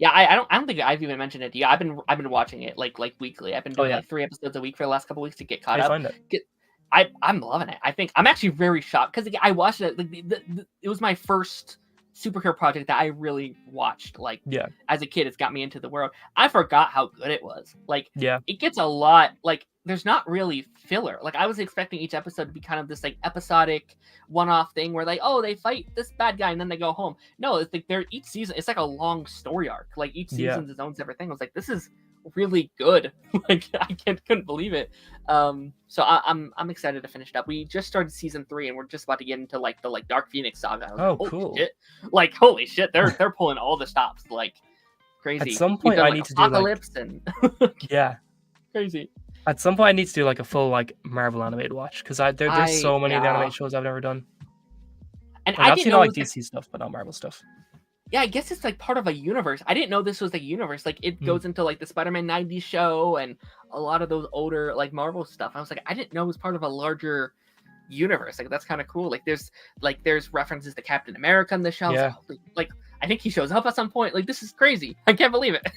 I don't think I've even mentioned it to you. I've been watching it like weekly. I've been doing like 3 episodes a week for the last couple weeks to get caught up. I'm loving it. I think I'm actually very shocked because I watched it. Like it was my first superhero project that I really watched. Like as a kid, it's got me into the world. I forgot how good it was. Like it gets a lot. Like there's not really filler. Like I was expecting each episode to be kind of this like episodic one-off thing where like, oh, they fight this bad guy and then they go home. No, it's like each season it's like a long story arc. Like each season's its own separate thing. I was like, this is really good. Like I couldn't believe it. So I'm excited to finish it up. We just started season 3 and we're just about to get into like the Dark Phoenix saga. Cool. Shit. Like holy shit, they're pulling all the stops like crazy. At some point I need to do Apocalypse and crazy. At some point I need to do like a full like Marvel animated watch because there's so many of the animated shows I've never done. And I've seen all like DC stuff, but not Marvel stuff. Yeah, I guess it's like part of a universe. I didn't know this was a universe. Like it goes into like the Spider-Man 90s show and a lot of those older like Marvel stuff. I was like, I didn't know it was part of a larger universe. Like that's kind of cool. Like there's references to Captain America in the show. Yeah. Like I think he shows up at some point. Like this is crazy. I can't believe it.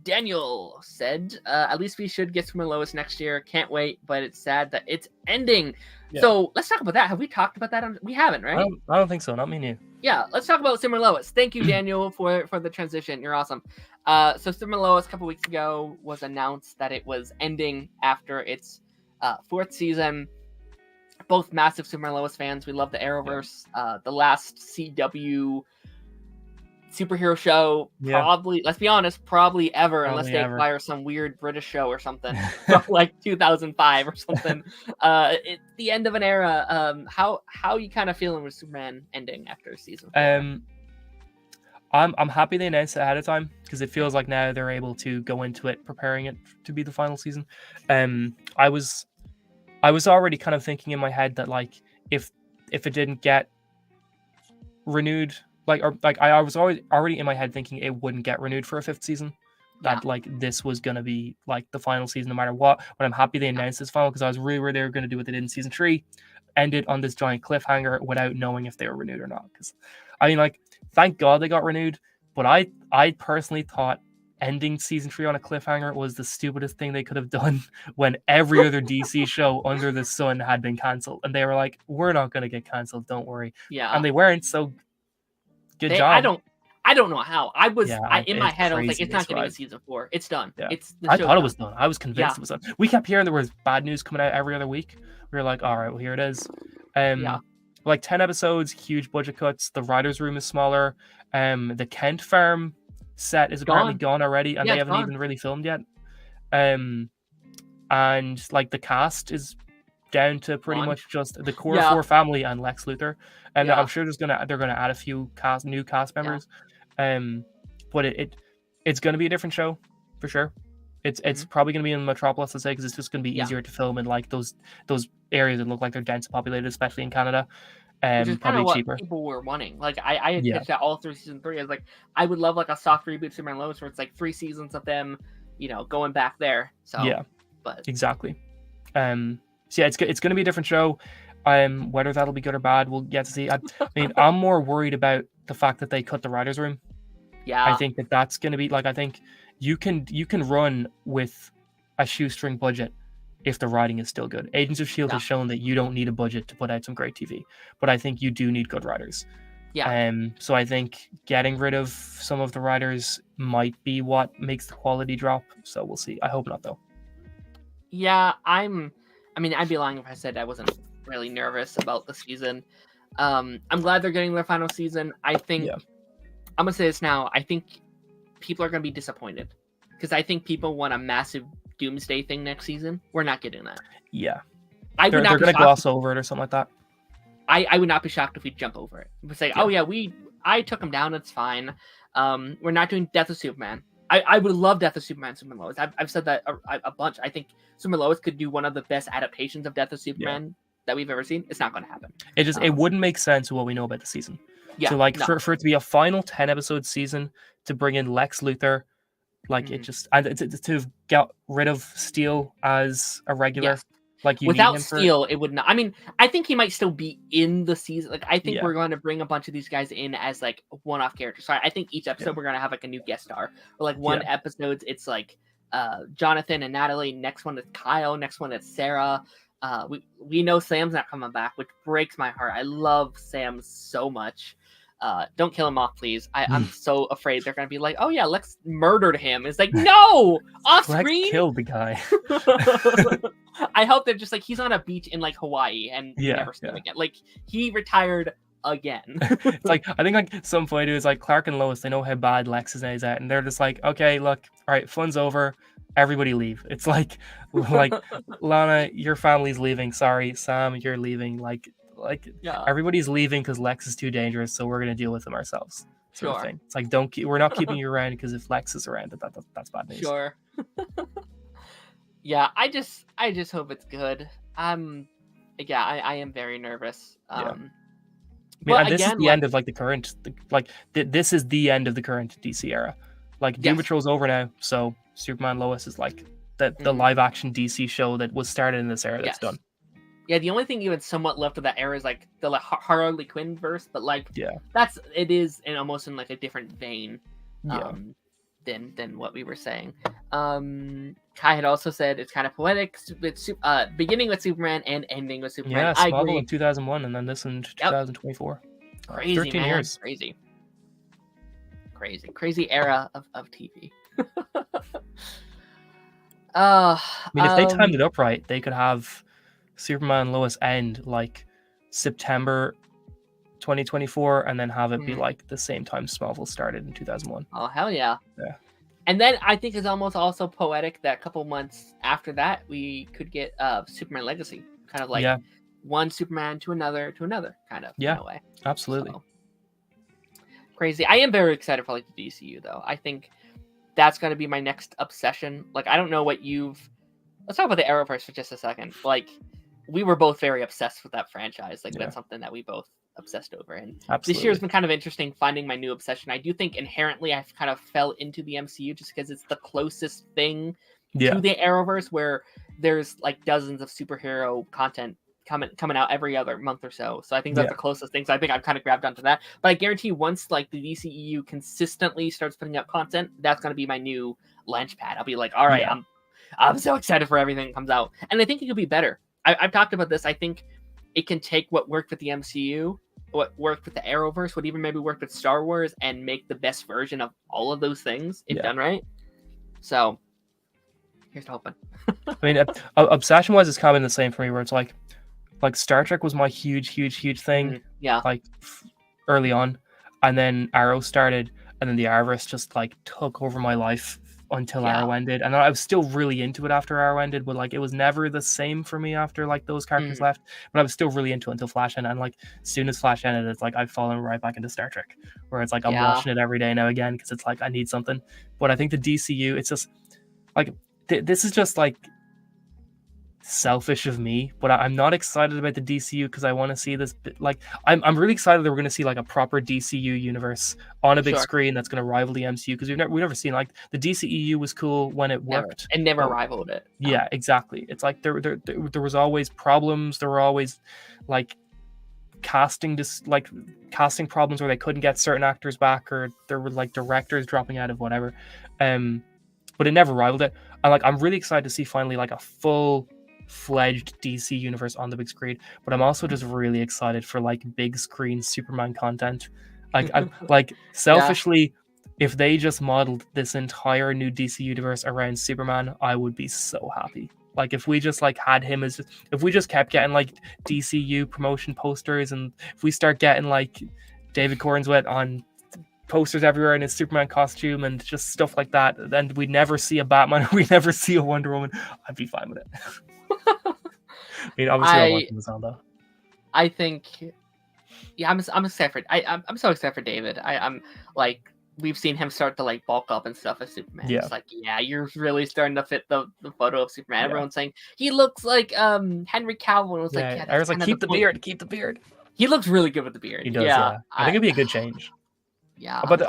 Daniel said, at least we should get Swim and Lois next year. Can't wait, but it's sad that it's ending. Yeah. So let's talk about that. Have we talked about that? We haven't, right? I don't think so. Not me and you. Yeah, let's talk about Swim and Lois. Thank you, Daniel, for the transition. You're awesome. So Swim and Lois a couple weeks ago was announced that it was ending after its 4th season. Both massive Swim and Lois fans. We love the Arrowverse. The last CW superhero show, probably, let's be honest, probably ever, unless they acquire some weird British show or something from like 2005 or something. It's the end of an era. How you kind of feeling with Superman ending after season 4? I'm happy they announced it ahead of time, because it feels like now they're able to go into it preparing it to be the final season. I was already kind of thinking in my head that like if it didn't get renewed, I was already in my head thinking it wouldn't get renewed for a 5th season. That like this was gonna be like the final season no matter what. But I'm happy they announced this final, because I was really worried they were gonna do what they did in season 3, ended on this giant cliffhanger without knowing if they were renewed or not. Because I mean, like, thank God they got renewed. But I personally thought ending season 3 on a cliffhanger was the stupidest thing they could have done when every other DC show under the sun had been cancelled, and they were like, "We're not gonna get cancelled, don't worry." Yeah, and they weren't. So. Good job. I don't know how. In my head, I was like, it's not getting a right. season 4. It's done. Yeah. I thought it was done. I was convinced it was done. We kept hearing there was bad news coming out every other week. We were like, all right, well, here it is. Like 10 episodes, huge budget cuts. The writer's room is smaller. The Kent farm set is apparently gone already, and they haven't even really filmed yet. And like the cast is down to pretty much just the core 4 family and Lex Luthor, and I'm sure they're gonna add a few new cast members. But it's gonna be a different show for sure. It's probably gonna be in Metropolis, I'd say, because it's just gonna be easier to film in like those areas that look like they're densely populated, especially in Canada. Which is probably what cheaper. People were wanting. Like I had pitched that all through season 3. I was like, I would love like a soft reboot of Superman and Lois where it's like 3 seasons of them, going back there. So but exactly. So yeah, it's going to be a different show. Whether that'll be good or bad, we'll get to see. I mean, I'm more worried about the fact that they cut the writers' room. Yeah, I think that's going to be like, I think you can run with a shoestring budget if the writing is still good. Agents of S.H.I.E.L.D. has shown that you don't need a budget to put out some great TV, but I think you do need good writers. Yeah. So I think getting rid of some of the writers might be what makes the quality drop. So we'll see. I hope not, though. Yeah, I'd be lying if I said I wasn't really nervous about the season. I'm glad they're getting their final season. I think I'm gonna say this now. I think people are gonna be disappointed, because I think people want a massive doomsday thing next season. We're not getting that. Yeah, they're gonna gloss over it or something like that. I would not be shocked if we jump over it. We'd say, oh yeah, I took him down. It's fine. We're not doing Death of Superman. I would love Death of Superman, Superman Lois. I've said that a bunch. I think Superman Lois could do one of the best adaptations of Death of Superman that we've ever seen. It's not going to happen. It wouldn't make sense with what we know about the season. Yeah, so like for it to be a final 10 episode season, to bring in Lex Luthor, like it just, and to get rid of Steel as a regular. Yes. Like you without Steel, it would not. I mean, I think he might still be in the season. Like, I think we're going to bring a bunch of these guys in as like one-off characters. So I think each episode we're going to have like a new guest star. Or like one episode, it's like Jonathan and Natalie. Next one is Kyle. Next one is Sarah. We know Sam's not coming back, which breaks my heart. I love Sam so much. Don't kill him off, please. I'm so afraid they're gonna be like, oh yeah, Lex murdered him. It's like, no, off screen. Lex killed the guy. I hope they're just like, he's on a beach in like Hawaii and we never see him again. Like, he retired again. It's like, I think like some point it was like Clark and Lois, they know how bad Lex is at, and they're just like, okay, look, all right, fun's over, everybody leave. It's like Lana, your family's leaving. Sorry, Sam, you're leaving. Like everybody's leaving because Lex is too dangerous, so we're gonna deal with him ourselves. Sort of thing. It's like, we're not keeping you around because if Lex is around, that's bad news. Sure. Yeah, I just hope it's good. I am very nervous. mean, and this is the end of like the current, this is the end of the current DC era. Like Doom Patrol's over now, so Superman Lois is like the live action DC show that was started in this era that's done. Yeah, the only thing even somewhat left of that era is like the Harley Quinn verse, but like it is almost in like a different vein than what we were saying. Kai had also said it's kind of poetic, beginning with Superman and ending with Superman. Yeah, Smallville in 2001 and then this in 2024. Crazy, 13 man. years. Crazy era of TV. I mean, if they timed it up right, they could have Superman and Lois end like September 2024 and then have it be like the same time Smallville started in 2001. Oh, hell yeah. Yeah. And then I think it's almost also poetic that a couple months after that, we could get Superman Legacy. Kind of like one Superman to another, kind of, in a way. Absolutely. So, crazy. I am very excited for like the DCU, though. I think that's going to be my next obsession. Like, I don't know what let's talk about the Arrowverse for just a second. Like, we were both very obsessed with that franchise. Like, that's something that we both obsessed over. And this year's been kind of interesting finding my new obsession. I do think inherently I've kind of fell into the MCU just because it's the closest thing to the Arrowverse, where there's like dozens of superhero content coming out every other month or so. So I think that's the closest thing. So I think I've kind of grabbed onto that. But I guarantee once like the DCEU consistently starts putting out content, that's going to be my new launch pad. I'll be like, all right, I'm so excited for everything that comes out. And I think it could be better. I've talked about this. I think it can take what worked with the MCU, what worked with the Arrowverse, what even maybe worked with Star Wars, and make the best version of all of those things if done right. So here's to hoping. I mean, obsession-wise, it's kind of the same for me, where it's like Star Trek was my huge thing. Like early on, and then Arrow started, and then the Arrowverse just like took over my life until Arrow ended. And I was still really into it after Arrow ended, but like it was never the same for me after like those characters left. But I was still really into it until Flash ended. And like as soon as Flash ended, it's like I've fallen right back into Star Trek, where it's like I'm watching it every day now again because it's like I need something. But I think the DCU, it's just like this is just like selfish of me, but I'm not excited about the DCU because I want to see this. Like I'm really excited that we're going to see like a proper DCU universe on a big screen that's going to rival the MCU, because we've never seen like the DCEU was cool when it worked and never rivaled it. Yeah, exactly. It's like there was always problems. There were always like casting problems where they couldn't get certain actors back, or there were like directors dropping out of whatever. But it never rivaled it. And like I'm really excited to see finally like a full-fledged DC universe on the big screen, but I'm also just really excited for like big screen Superman content. Like I'm like selfishly, if they just modeled this entire new DC universe around Superman, I would be so happy. Like if we just like had him as, if we just kept getting like DCU promotion posters, and if we start getting like David Cornswet on posters everywhere in his Superman costume and just stuff like that, and we never see a Batman, we never see a Wonder Woman, I'd be fine with it. I mean, obviously, I'm watching this on though. I think, I'm excited for. I'm so excited for David. I'm like, we've seen him start to like bulk up and stuff as Superman. It's like, you're really starting to fit the photo of Superman. Everyone's saying he looks like Henry Cavill. And it was like, I was like, keep the beard. He looks really good with the beard. He does. Yeah. I think it'd be a good change. Yeah, but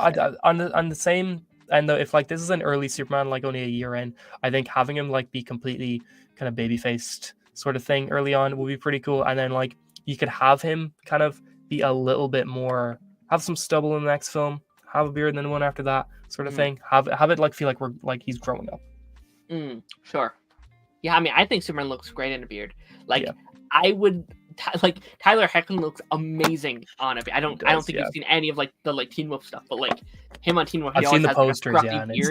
on the same, and if like this is an early Superman, like only a year in, I think having him like be completely kind of baby faced sort of thing early on will be pretty cool. And then like you could have him kind of be a little bit more, have some stubble in the next film, have a beard, and then one after that sort of thing. Have it like feel like we're like he's growing up. Sure. Yeah, I mean, I think Superman looks great in a beard. Like I would. Like Tyler Hoechlin looks amazing on it. I don't think you've seen any of like the like Teen Wolf stuff, but like him on Teen Wolf, I've seen the posters, and he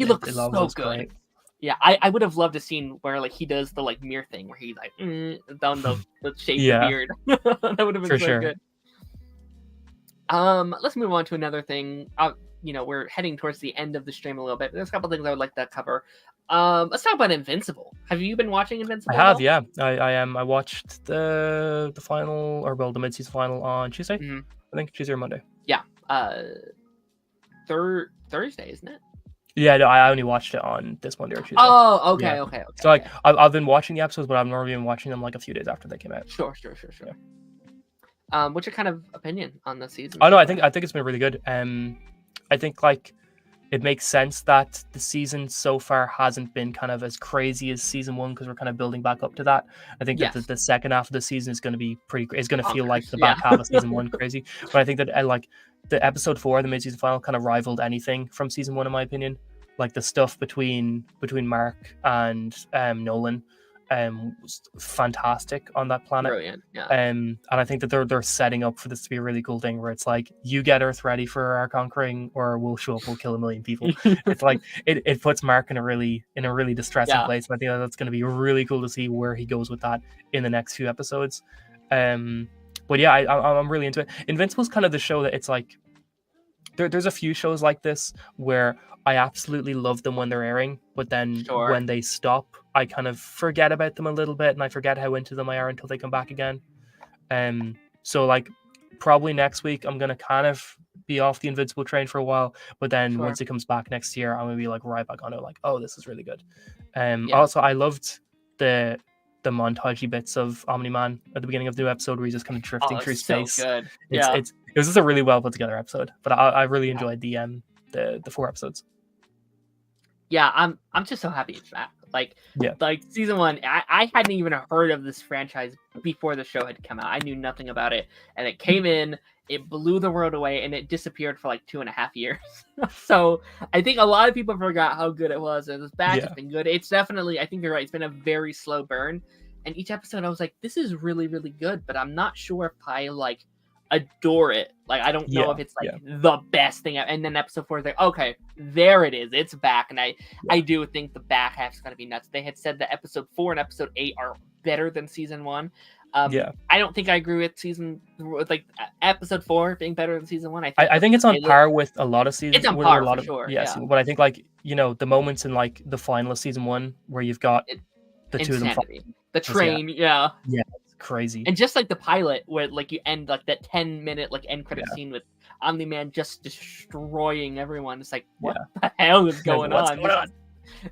looks so good. Great. Yeah, I would have loved a scene where like he does the like mirror thing where he's like down the shape of the beard. That would have been so good. Let's move on to another thing. We're heading towards the end of the stream a little bit. There's a couple things I would like to cover. Let's talk about Invincible. Have you been watching Invincible? I have, yeah. I am. I watched the final, or well, the mid-season final on Tuesday. I think Tuesday or Monday. Yeah. Thursday, isn't it? Yeah, no, I only watched it on this Monday or Tuesday. Oh, okay, okay. So like, I've been watching the episodes, but I've normally been watching them like a few days after they came out. Sure. What's your kind of opinion on the season? Oh so no, I far? think it's been really good. I think like it makes sense that the season so far hasn't been kind of as crazy as season one because we're kind of building back up to that. I think that Yes. the second half of the season is going to be is going to feel like Bonkers. the Yeah. back half of season one crazy. But I think that like the episode 4, the mid-season final, kind of rivaled anything from season one in my opinion. Like the stuff between Mark and Nolan was fantastic on that planet. Brilliant. Yeah. And I think that they're setting up for this to be a really cool thing where it's like, you get Earth ready for our conquering, or we'll show up, we'll kill a million people. It's like it puts Mark in a really distressing Yeah. place. But I think that's going to be really cool to see where he goes with that in the next few episodes. But yeah, I'm really into it. Invincible's kind of the show that it's like there's a few shows like this where I absolutely love them when they're airing, but then Sure. when they stop, I kind of forget about them a little bit, and I forget how into them I are until they come back again. So like probably next week I'm gonna kind of be off the Invincible train for a while, but then Sure. once it comes back next year, I'm gonna be like right back on it, like, oh, this is really good. Yeah. Also I loved the montagey bits of Omni-Man at the beginning of the new episode where he's just kind of drifting through space. So good. Yeah. It was just a really well put together episode, but I really enjoyed the 4 episodes. Yeah, I'm just so happy it's back. Like season 1, I hadn't even heard of this franchise before the show had come out. I knew nothing about it, and it came in, it blew the world away, and it disappeared for like 2.5 years. So I think a lot of people forgot how good it was, and it's back. It's been good. It's definitely, I think you're right, it's been a very slow burn, and each episode I was like, this is really, really good, but I'm not sure if I like adore it. Like, I don't know if it's like the best thing. And then episode 4 is like, okay, there it is, it's back. And I do think the back half is going to be nuts. They had said that episode 4 and episode 8 are better than season 1. I don't think I agree with like episode 4 being better than season 1. I think it's on par with a lot of seasons. It's on par for sure. Yes, but I think like, you know, the moments in like the final of season 1 where you've got the two of them, the train, yeah, it's crazy. And just like the pilot where like you end like that 10-minute like end credit scene with Omni-Man just destroying everyone. It's like, what the hell is going on?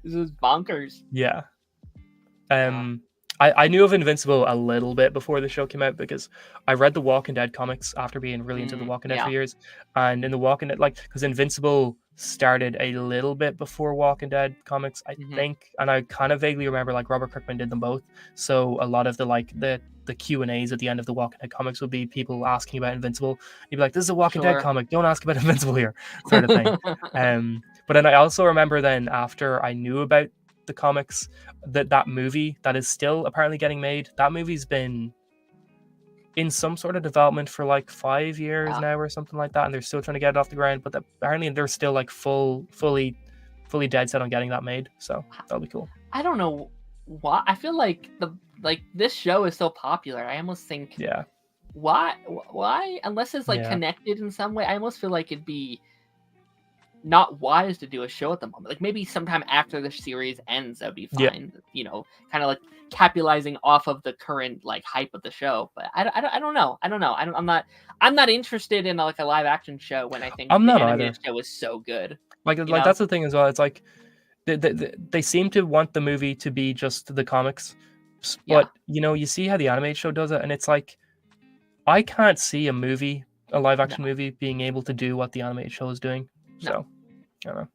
This is bonkers. Yeah. I knew of Invincible a little bit before the show came out because I read the Walking Dead comics after being really into the Walking Dead for years. And in the Walking Dead, like, because Invincible started a little bit before Walking Dead comics, I think, and I kind of vaguely remember like Robert Kirkman did them both. So a lot of the Q&As at the end of the Walking Dead comics would be people asking about Invincible. You'd be like, this is a Walking Dead comic, don't ask about Invincible here, sort of thing. But then I also remember then after I knew about the comics, that movie that is still apparently getting made, that movie's been in some sort of development for like 5 years now or something like that, and they're still trying to get it off the ground, but apparently they're still like fully dead set on getting that made, so that'll be cool. I don't know why. I feel like this show is so popular, I almost think why unless it's like connected in some way, I almost feel like it'd be not wise to do a show at the moment. Like maybe sometime after the series ends, that'd be fine. You know, kind of like capitalizing off of the current like hype of the show. But I don't know. I'm not interested in like a live action show when I think the animated show is so good. Like that's the thing as well. It's like they seem to want the movie to be just the comics, but you know, you see how the animated show does it, and it's like I can't see a live action movie being able to do what the animated show is doing. So, I don't know.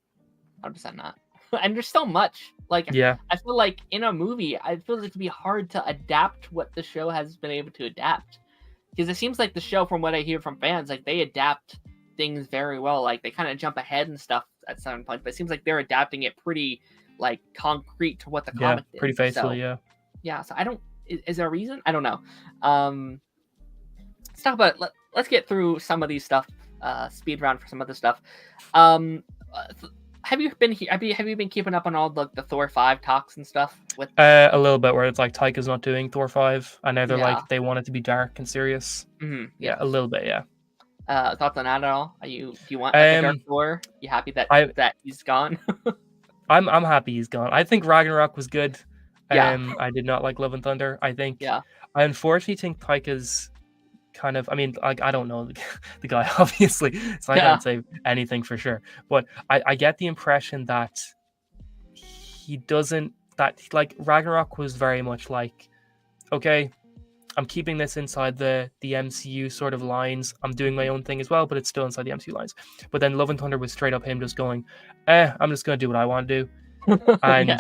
100% not. And there's so much. Like, I feel like in a movie, I feel like it'd be hard to adapt what the show has been able to adapt. Because it seems like the show, from what I hear from fans, like they adapt things very well. Like they kind of jump ahead and stuff at some point, but it seems like they're adapting it pretty like concrete to what the comic did. Pretty faithfully, Yeah, so I don't. Is there a reason? I don't know. Let's talk about. Let's get through some of these stuff. Speed round for some other stuff. Have you been keeping up on all the Thor 5 talks and stuff? With a little bit, where it's like Taika's not doing Thor 5, and now they're like they want it to be dark and serious. Yeah, a little bit. Thoughts on that at all? Do you want like, a dark Thor? You happy that he's gone? I'm happy he's gone. I think Ragnarok was good. I did not like Love and Thunder. I think I unfortunately think Taika's kind of, I mean, like, I don't know the guy obviously, so I can't say anything for sure, but I get the impression that he doesn't, that like Ragnarok was very much like, okay, I'm keeping this inside the MCU sort of lines. I'm doing my own thing as well, but it's still inside the MCU lines. But then Love and Thunder was straight up him just going, I'm just going to do what I want to do. And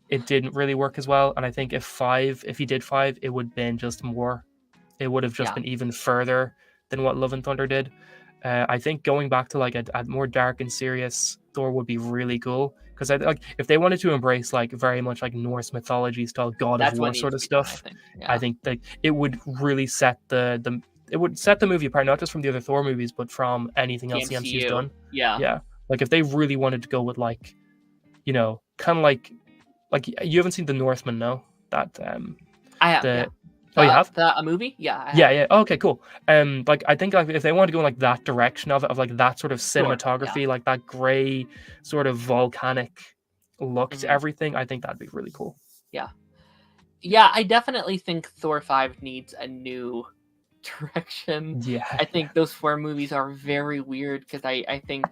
it didn't really work as well. And I think if he did 5, it would have been just more. It would have just been even further than what Love and Thunder did. I think going back to like a more dark and serious Thor would be really cool, because like if they wanted to embrace like very much like Norse mythology style God of War sort of stuff, I think like it would really set the movie apart, not just from the other Thor movies, but from anything else the MCU's done. Yeah. Like if they really wanted to go with like, you know, kind of like you haven't seen The Northman, no? That I have. Oh, you have a movie? Yeah. Yeah. Oh, okay, cool. Like I think like if they want to go in like that direction of it, of like that sort of cinematography, like that gray sort of volcanic look to everything, I think that'd be really cool. Yeah, I definitely think Thor 5 needs a new direction. Yeah. I think those 4 movies are very weird, because I think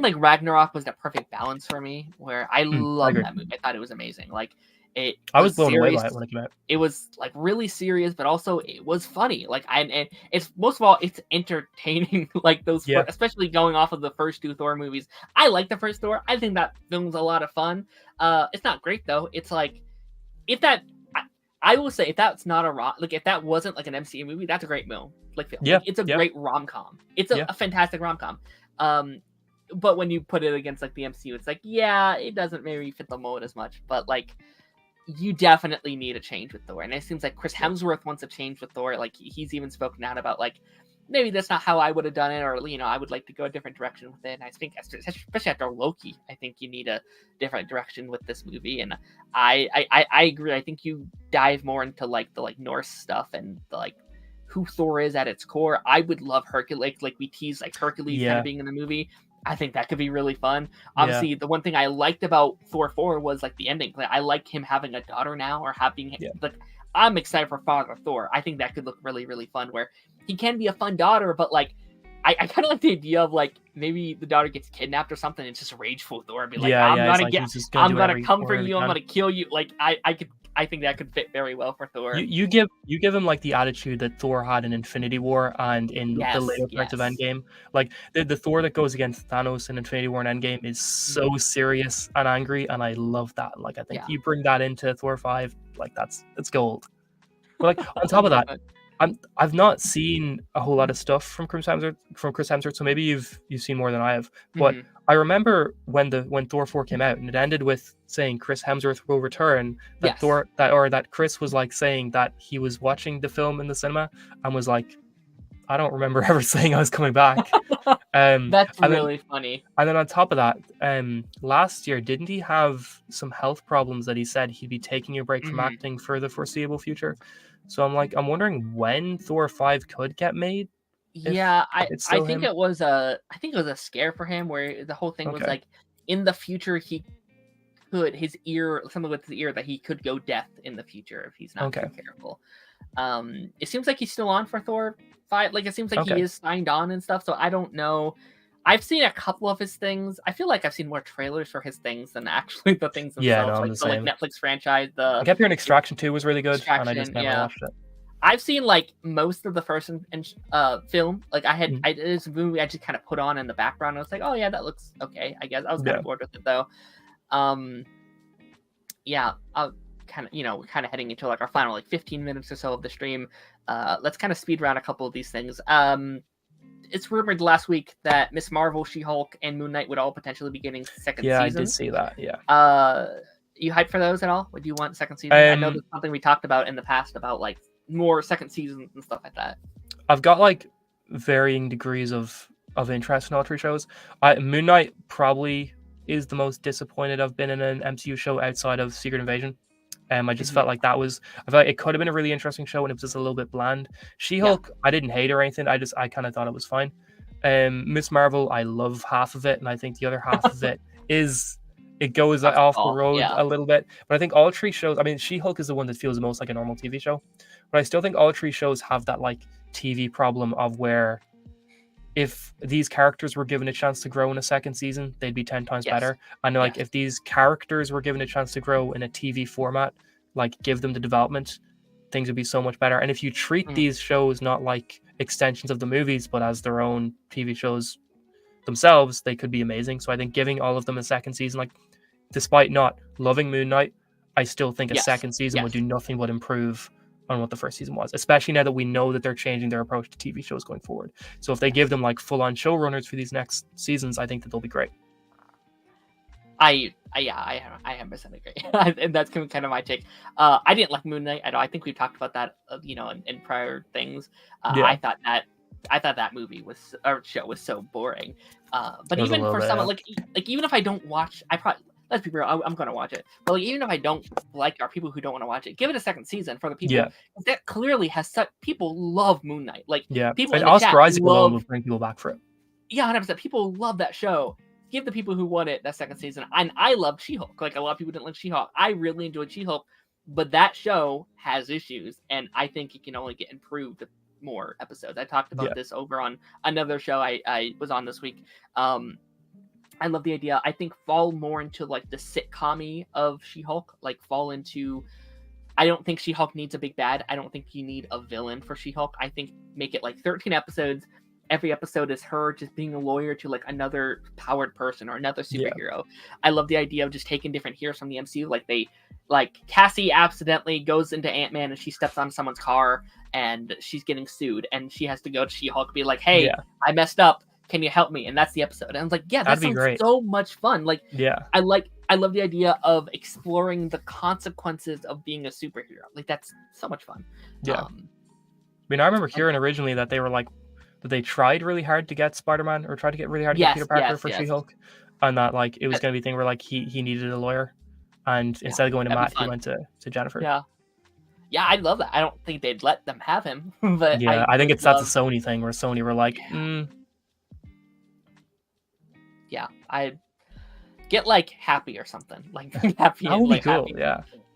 like Ragnarok was the perfect balance for me, where I love that movie. I thought it was amazing. Like I was blown away by it when it came out. It was like really serious, but also it was funny. Like and it's most of all, it's entertaining. Like those, especially going off of the first 2 Thor movies. I like the first Thor. I think that film's a lot of fun. It's not great though. It's like I will say if that's not if that wasn't like an MCU movie, that's a great film. Like it's a great rom-com. It's a fantastic rom-com. But when you put it against like the MCU, it's like it doesn't maybe fit the mold as much. But like, you definitely need a change with Thor, and it seems like Chris Hemsworth wants a change with Thor. Like he's even spoken out about like, maybe that's not how I would have done it, or I would like to go a different direction with it. And I think especially after Loki, I think you need a different direction with this movie. And I agree. I think you dive more into like the Norse stuff and the like who Thor is at its core. I would love Hercules, like we teased like Hercules kind of being in the movie. I think that could be really fun. Obviously, the one thing I liked about Thor 4 was like the ending. Like, I like him having a daughter now, or having like, I'm excited for Father Thor. I think that could look really, really fun, where he can be a fun daughter, but like I kind of like the idea of like maybe the daughter gets kidnapped or something. And it's just rageful Thor and be like, I'm gonna come for you. I'm gonna kill you. Like I think that could fit very well for Thor. You give him like the attitude that Thor had in Infinity War and in the later parts of Endgame. Like the Thor that goes against Thanos in Infinity War and Endgame is so serious and angry, and I love that. Like I think you bring that into Thor 5, like it's gold. But like on top of that, I've not seen a whole lot of stuff from Chris Hemsworth, so maybe you've seen more than I have. But I remember when Thor 4 came out and it ended with saying Chris Hemsworth will return, that Chris was like saying that he was watching the film in the cinema and was like, I don't remember ever saying I was coming back. That's really funny. And then on top of that, last year, didn't he have some health problems that he said he'd be taking a break from acting for the foreseeable future? So I'm wondering when Thor 5 could get made. I think it was a scare for him, where the whole thing was like, in the future something with his ear, that he could go deaf in the future if he's not too careful. It seems like he's still on for Thor 5. Like it seems like he is signed on and stuff. So I don't know. I've seen a couple of his things. I feel like I've seen more trailers for his things than actually the things themselves. The Netflix franchise. I kept hearing Extraction 2 was really good, and I just never watched it. I've seen like most of the first film. Like it's a movie I just kind of put on in the background. I was like, oh yeah, that looks okay. I guess I was kind of bored with it though. I'll kind of heading into like our final like 15 minutes or so of the stream. Let's kind of speed around a couple of these things. It's rumored last week that Ms. Marvel, She-Hulk, and Moon Knight would all potentially be getting second seasons. Yeah, I did see that. Yeah. You hyped for those at all? Would you want second season? I know that's something we talked about in the past about like more second seasons and stuff like that. I've got like varying degrees of interest in all 3 shows. Moon Knight probably is the most disappointed I've been in an MCU show outside of Secret Invasion. I just felt like I felt like it could have been a really interesting show, and it was just a little bit bland. She-Hulk, I didn't hate her or anything. I kind of thought it was fine. Miss Marvel, I love half of it, and I think the other half of it goes off the road a little bit. But I think all 3 shows, I mean, She-Hulk is the one that feels the most like a normal TV show. But I still think all 3 shows have that like TV problem of where if these characters were given a chance to grow in a second season, they'd be 10 times better. And like if these characters were given a chance to grow in a TV format, like give them the development, things would be so much better. And if you treat these shows not like extensions of the movies, but as their own TV shows themselves, they could be amazing. So I think giving all of them a second season, like, despite not loving Moon Knight, I still think a second season would do nothing but improve on what the first season was, especially now that we know that they're changing their approach to TV shows going forward. So if they give them like full-on showrunners for these next seasons, I think that they'll be great. I 100% agree. And that's kind of my take. I didn't like Moon Knight. I think we've talked about that, in prior things. I thought that movie show was so boring. But even for someone like even if I don't watch, let's be real, I'm gonna watch it. But like, even if I don't like, or people who don't want to watch it, give it a second season for the people that clearly has such people love Moon Knight. Like people in the Oscar chat Isaac alone will bring people back for it. Yeah, 100%. People love that show. Give the people who want it that second season. And I love She-Hulk. Like, a lot of people didn't like She-Hulk. I really enjoyed She-Hulk, but that show has issues, and I think it can only get improved with more episodes. I talked about this over on another show I was on this week. I love the idea. I think fall more into like the sitcom-y of She-Hulk. Like, fall into... I don't think She-Hulk needs a big bad. I don't think you need a villain for She-Hulk. I think make it like 13 episodes. Every episode is her just being a lawyer to like another powered person or another superhero. I love the idea of just taking different heroes from the MCU. Like Cassie accidentally goes into Ant-Man and she steps on someone's car and she's getting sued and she has to go to She-Hulk, be like, hey, I messed up. Can you help me? And that's the episode. And I was like, yeah, that sounds great. So much fun. Like, I love the idea of exploring the consequences of being a superhero. Like, that's so much fun. Yeah. I mean, I remember hearing originally that they were like, that they tried really hard to get Spider-Man, or tried to get really hard to get Peter Parker for She-Hulk, and that like it was going to be a thing where like he needed a lawyer, and instead of going to Matt, he went to Jennifer. Yeah, I love that. I don't think they'd let them have him, but I think that's a Sony thing where Sony were like, I get like Happy or something, like Happy. That would be cool.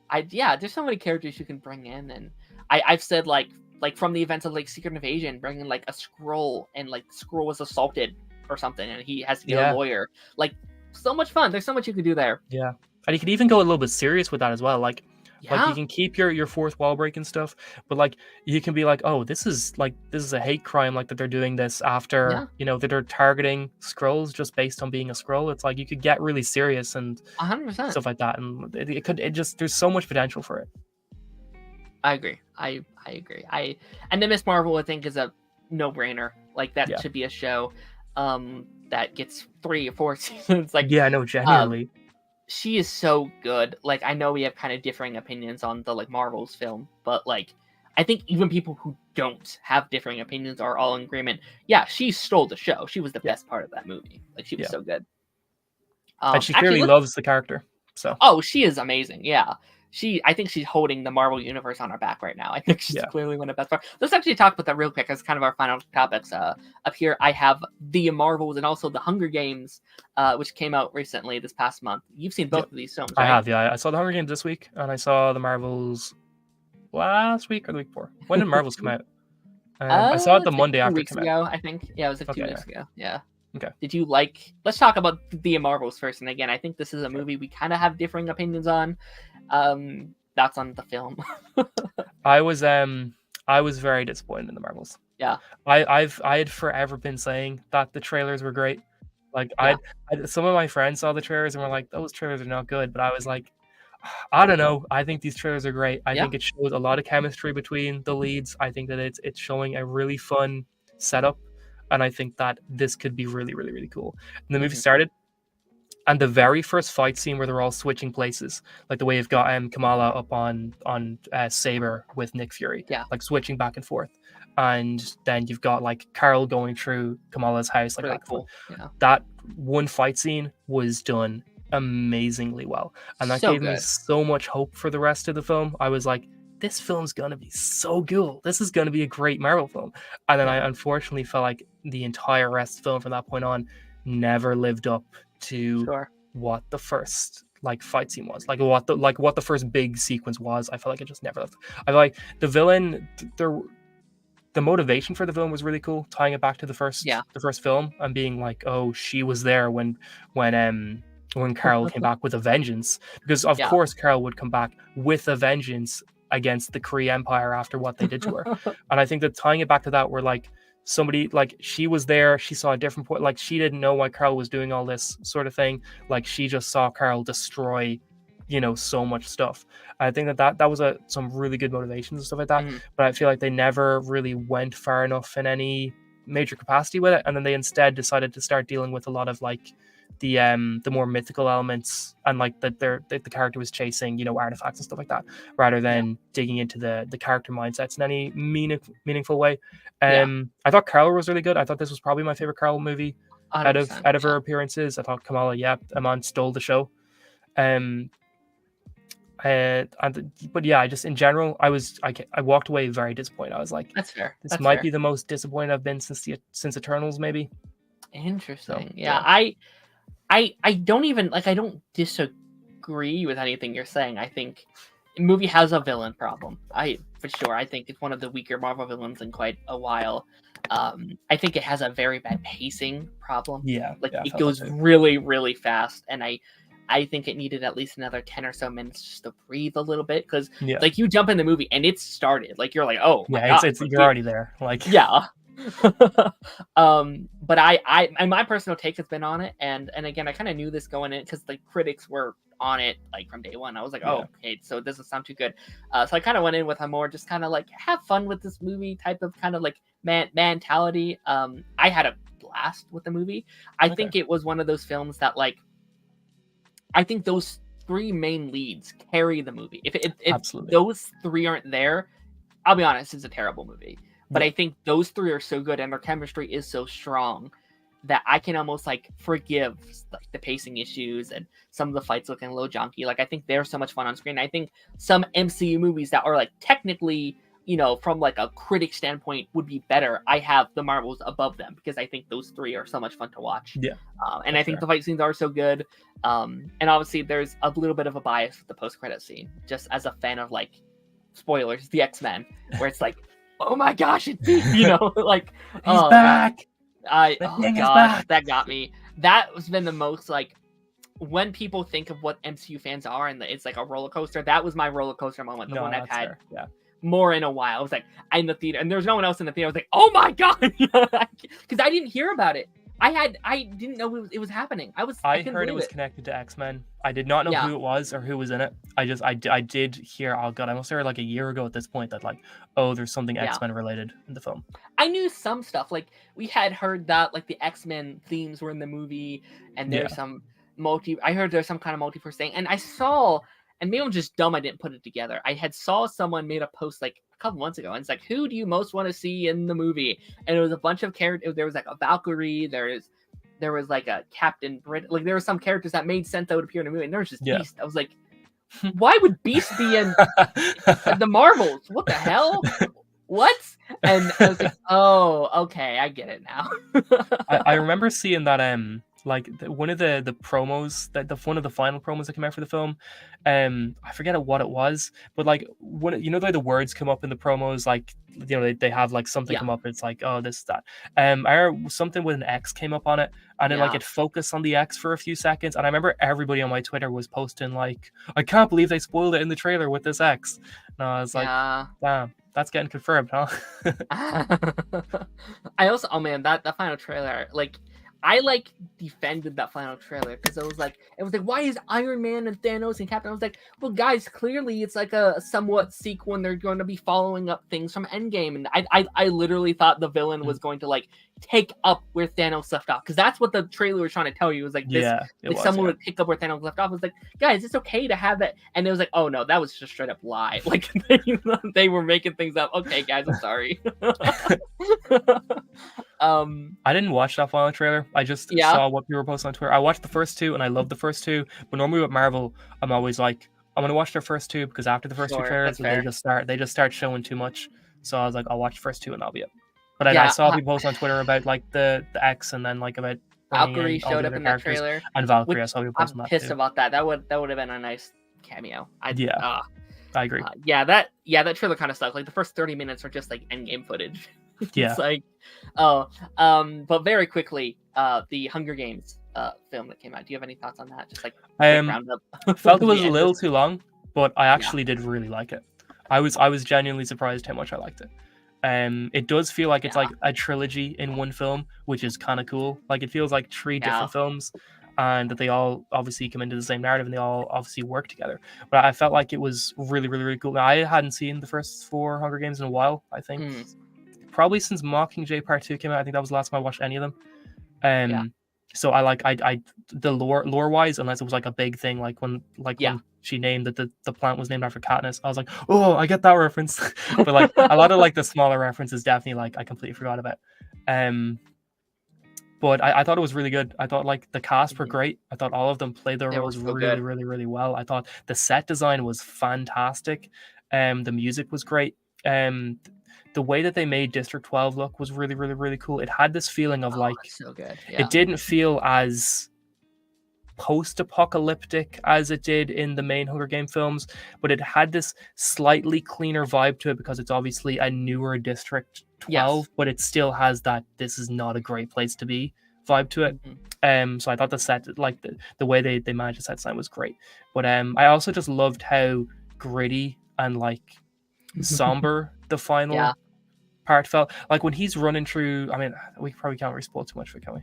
Happy. There's so many characters you can bring in, and I've said like from the events of like Secret Invasion, bringing like a Skrull, and like Skrull was assaulted or something, and he has to get a lawyer. Like, so much fun. There's so much you can do there. Yeah, and you can even go a little bit serious with that as well. Like you can keep your fourth wall break and stuff, but like you can be like, oh, this is a hate crime, like that they're doing this after that they're targeting Skrulls just based on being a Skrull. It's like you could get really serious and 100% stuff like that, and there's so much potential for it. I agree. I agree. And the Miss Marvel, I think, is a no-brainer. Like, that should be a show that gets 3 or 4 seasons. Like, genuinely. She is so good. Like, I know we have kind of differing opinions on the like Marvel's film, but like, I think even people who don't have differing opinions are all in agreement. Yeah, she stole the show. She was the best part of that movie. Like, she was so good. And she clearly loves the character. So. Oh, she is amazing. Yeah. I think she's holding the Marvel universe on her back right now. I think she's clearly one of the best parts. Let's actually talk about that real quick as kind of our final topics. Up here, I have the Marvels and also the Hunger Games, which came out recently this past month. You've seen both of these films, right? I have, I saw the Hunger Games this week, and I saw the Marvels last week or the week before. When did Marvels come out? I saw it the Monday after it came out. I think. Yeah, it was like 2 weeks ago. Yeah. Okay. Did you like... Let's talk about the Marvels first. And again, I think this is a movie we kind of have differing opinions on. That's on the film. I was very disappointed in the Marvels. Yeah. I had forever been saying that the trailers were great. Like some of my friends saw the trailers and were like, those trailers are not good. But I was like, I don't know. I think these trailers are great. I think it shows a lot of chemistry between the leads. I think that it's showing a really fun setup. And I think that this could be really, really, really cool. And the movie started, and the very first fight scene where they're all switching places, like the way you've got Kamala up on Saber with Nick Fury, like switching back and forth, and then you've got like Carol going through Kamala's house, like really that. Cool. Yeah. That one fight scene was done amazingly well, and that gave me so much hope for the rest of the film. I was like, this film's going to be so cool. This is going to be a great Marvel film. And then I unfortunately felt like the entire rest of the film from that point on never lived up to what the first like fight scene was. Like what the first big sequence was. I felt like it just never lived. I feel like the villain, the motivation for the villain was really cool, tying it back to the first film and being like, oh, she was there when Carol came back with a vengeance, because of course Carol would come back with a vengeance against the Kree Empire after what they did to her. And I think that tying it back to that, where like somebody, like, she was there, she saw a different point, like she didn't know why Carl was doing all this sort of thing, like she just saw Carl destroy, you know, so much stuff. I think that was some really good motivations and stuff like that. But I feel like they never really went far enough in any major capacity with it, and then they instead decided to start dealing with a lot of like the more mythical elements, and like that the character was chasing, you know, artifacts and stuff like that, rather than digging into the character mindsets in any meaningful way. I thought Carol was really good. I thought this was probably my favorite Carol movie out of her appearances. I thought Kamala Aman stole the show. But yeah, I just, in general, I walked away very disappointed. I was like, that's fair. This might be the most disappointed I've been since Eternals, maybe. Interesting. So, yeah. I don't even, like, I don't disagree with anything you're saying. I think the movie has a villain problem. For sure. I think it's one of the weaker Marvel villains in quite a while. I think it has a very bad pacing problem. It goes really, really fast, and I think it needed at least another 10 or so minutes just to breathe a little bit, because like you jump in the movie and it's started, like you're like, oh my God, you're already there, like but I my personal take has been on it, and again, I kind of knew this going in because like critics were on it like from day one. I was like, oh, okay, so it doesn't sound too good. So I kind of went in with a more just kind of like have fun with this movie type of kind of like mentality. I had a blast with the movie. I think it was one of those films that, like, I think those three main leads carry the movie. If those three aren't there, I'll be honest, it's a terrible movie. But I think those three are so good and their chemistry is so strong that I can almost like forgive like the pacing issues and some of the fights looking a little junky. Like, I think they're so much fun on screen. I think some MCU movies that are like technically, you know, from like a critic standpoint would be better, I have the Marvels above them because I think those three are so much fun to watch. And I think the fight scenes are so good. And obviously there's a little bit of a bias with the post-credit scene, just as a fan of, like, spoilers, the X-Men, where it's like, oh my gosh, it's me, you know, like, he's back. That got me. That has been the most, like, when people think of what MCU fans are and it's like a roller coaster, that was my roller coaster moment, the one I've had more in a while. I was like, I'm in the theater and there's no one else in the theater. I was like, oh my God, because I didn't hear about it. I didn't know it was happening. I heard it was connected to X-Men. I did not know who it was or who was in it. I did hear, oh God, I must have heard like a year ago at this point that, like, oh, there's something X-Men related in the film. I knew some stuff. Like, we had heard that, like, the X-Men themes were in the movie, and there's some I heard there's some kind of multiverse thing, and I saw, and maybe I'm just dumb, I didn't put it together. I had saw someone made a post like a couple months ago, and it's like, who do you most want to see in the movie? And it was a bunch of characters. There was like a Valkyrie, there was like a Captain Brit, like there were some characters that made sense that would appear in the movie, and there was just Beast. I was like, why would Beast be in the Marvels? What the hell? What? And I was like, oh, okay, I get it now. I remember seeing that like one of the promos, one of the final promos that came out for the film, I forget what it was, but like when, you know, the words come up in the promos, like, you know, they have like something come up, it's like, oh, this, that. I heard something with an X came up on it, and it focused on the X for a few seconds, and I remember everybody on my Twitter was posting like, I can't believe they spoiled it in the trailer with this X. And I was like, damn, that's getting confirmed, huh? I also, oh man, that final trailer, like, I like defended that final trailer because it was like, why is Iron Man and Thanos and Captain? I was like, well, guys, clearly it's like a somewhat sequel, and they're going to be following up things from Endgame. And I literally thought the villain was going to like take up where Thanos left off, because that's what the trailer was trying to tell you. It was like this, someone would pick up where Thanos left off. I was like, guys, it's okay to have that. And it was like, oh no, that was just a straight up lie. Like they were making things up. Okay, guys, I'm sorry. I didn't watch that final trailer. I just saw what people were posting on Twitter. I watched the first two and I loved the first two, but normally with Marvel, I'm always like, I'm gonna watch their first two, because after the first two trailers, they just start showing too much. So I was like, I'll watch the first two and that'll be it. But I saw people post on Twitter about like the X, and then like about Valkyrie showed up in that trailer. And Valkyrie, I saw people post on that. I'm pissed about that. That would have been a nice cameo. I agree. That trailer kind of sucked. Like the first 30 minutes are just like Endgame footage. It's like, but very quickly, the Hunger Games film that came out. Do you have any thoughts on that? Just like roundup. Felt it was a little too long, but I actually did really like it. I was genuinely surprised how much I liked it. It does feel like it's like a trilogy in one film, which is kind of cool. Like it feels like three different films, and that they all obviously come into the same narrative and they all obviously work together. But I felt like it was really, really, really cool. Now, I hadn't seen the first 4 Hunger Games in a while. I think probably since Mockingjay Part 2 came out. I think that was the last time I watched any of them. So I the lore wise, unless it was like a big thing, like when she named that the plant was named after Katniss, I was like, oh, I get that reference. But like a lot of like the smaller references, definitely like I completely forgot about. But I thought it was really good. I thought like the cast were great. I thought all of them played their roles really, really, really well. I thought the set design was fantastic. The music was great. The way that they made District 12 look was really, really, really cool. It had this feeling of like so good. It didn't feel as post-apocalyptic as it did in the main Hunger Game films, but it had this slightly cleaner vibe to it because it's obviously a newer District 12, but it still has that this is not a great place to be vibe to it. So I thought the set, like the way they managed the set design was great. But I also just loved how gritty and like somber the final part felt. Like when he's running through, I mean, we probably can't really spoil too much for it, can we?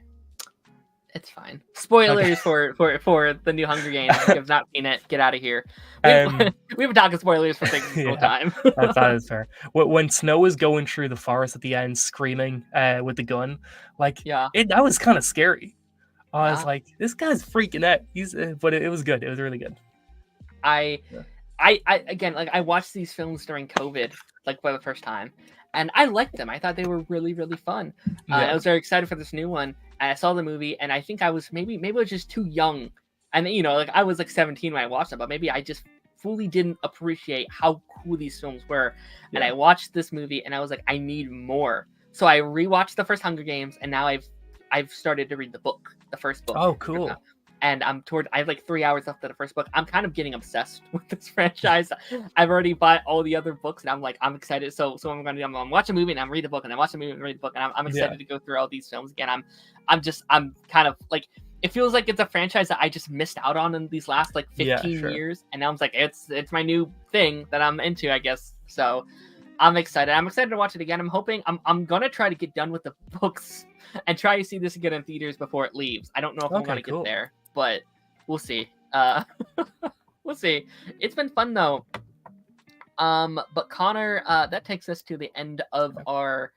It's fine. Spoilers for the new Hunger Games. If you've not seen it, get out of here. We've been talking spoilers for things the whole time. that is fair. When Snow is going through the forest at the end, screaming with the gun, like that was kind of scary. I was like, this guy's freaking out. But it was good. It was really good. I again, like I watched these films during COVID, like for the first time, and I liked them. I thought they were really, really fun. I was very excited for this new one. And I saw the movie, and I think I was maybe I was just too young, and like I was like 17 when I watched it, but maybe I just fully didn't appreciate how cool these films were. And I watched this movie, and I was like, I need more. So I rewatched the first Hunger Games, and now I've started to read the first book. Oh, cool. And I have like 3 hours left of the first book. I'm kind of getting obsessed with this franchise. I've already bought all the other books, and I'm excited. So what I'm going to do, I'm going to watch a movie and I'm read the book, and I watch a movie and read the book, and I'm excited to go through all these films again. I'm kind of like, it feels like it's a franchise that I just missed out on in these last like 15 years, and now I'm like, it's my new thing that I'm into, I guess. So I'm excited. I'm excited to watch it again. I'm hoping I'm gonna try to get done with the books and try to see this again in theaters before it leaves. I don't know if I'm gonna get there, but we'll see. We'll see. It's been fun though. But Connor, that takes us to the end of our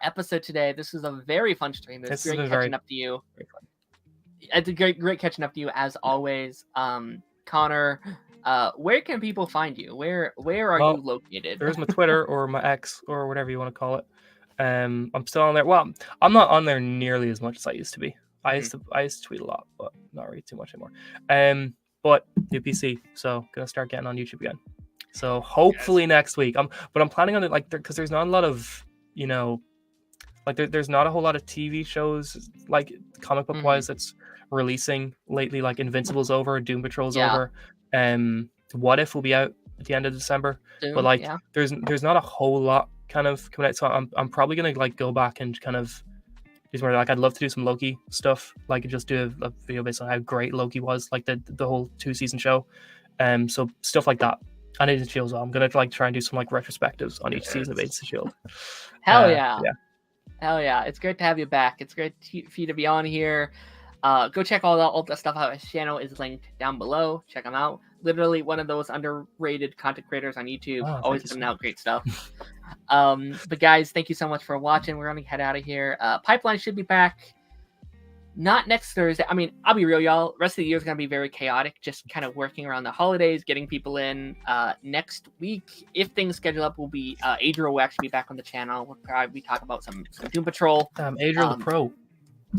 episode today. This is a very fun stream. It's great catching up to you. It's a great catching up to you as always. Connor, where can people find you? Where are you located? There's my Twitter or my X or whatever you want to call it. I'm still on there. Well, I'm not on there nearly as much as I used to be. I used to tweet a lot, but not really too much anymore. But new PC, so gonna start getting on YouTube again. So hopefully next week. But I'm planning on it like because there's not a lot of like there's not a whole lot of TV shows like comic book wise that's releasing lately. Like Invincible's over, Doom Patrol's over. What If will be out at the end of December. Doom, but like there's not a whole lot kind of coming out. So I'm probably gonna like go back and kind of do more. Like I'd love to do some Loki stuff. Like just do a video based on how great Loki was, like the whole 2-season show. So stuff like that. And Agents of Shield as well. I'm gonna like try and do some like retrospectives on each season of Agents of Shield. Hell yeah. Hell yeah. It's great to have you back. It's great for you to be on here. Go check all the stuff out. His channel is linked down below. Check him out. Literally one of those underrated content creators on YouTube. Always putting out great stuff. But guys, thank you so much for watching. We're gonna head out of here. Pipeline should be back. Not next Thursday. I mean, I'll be real, y'all. Rest of the year is going to be very chaotic. Just kind of working around the holidays, getting people in. Next week, if things schedule up, will be Adriel will actually be back on the channel. We'll probably talk about some Doom Patrol. Adriel the Pro.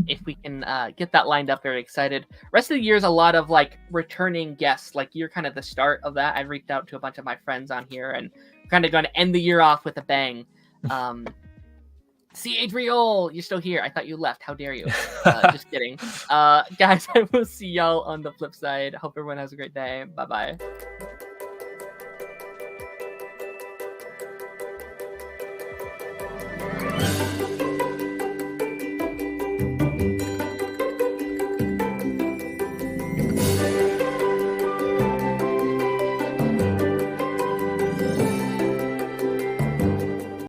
If we can get that lined up, very excited. Rest of the year is a lot of like returning guests. Like you're kind of the start of that. I reached out to a bunch of my friends on here, and we're kind of going to end the year off with a bang. See, Adriel, you're still here. I thought you left. How dare you? Just kidding. Guys, I will see y'all on the flip side. Hope everyone has a great day. Bye-bye.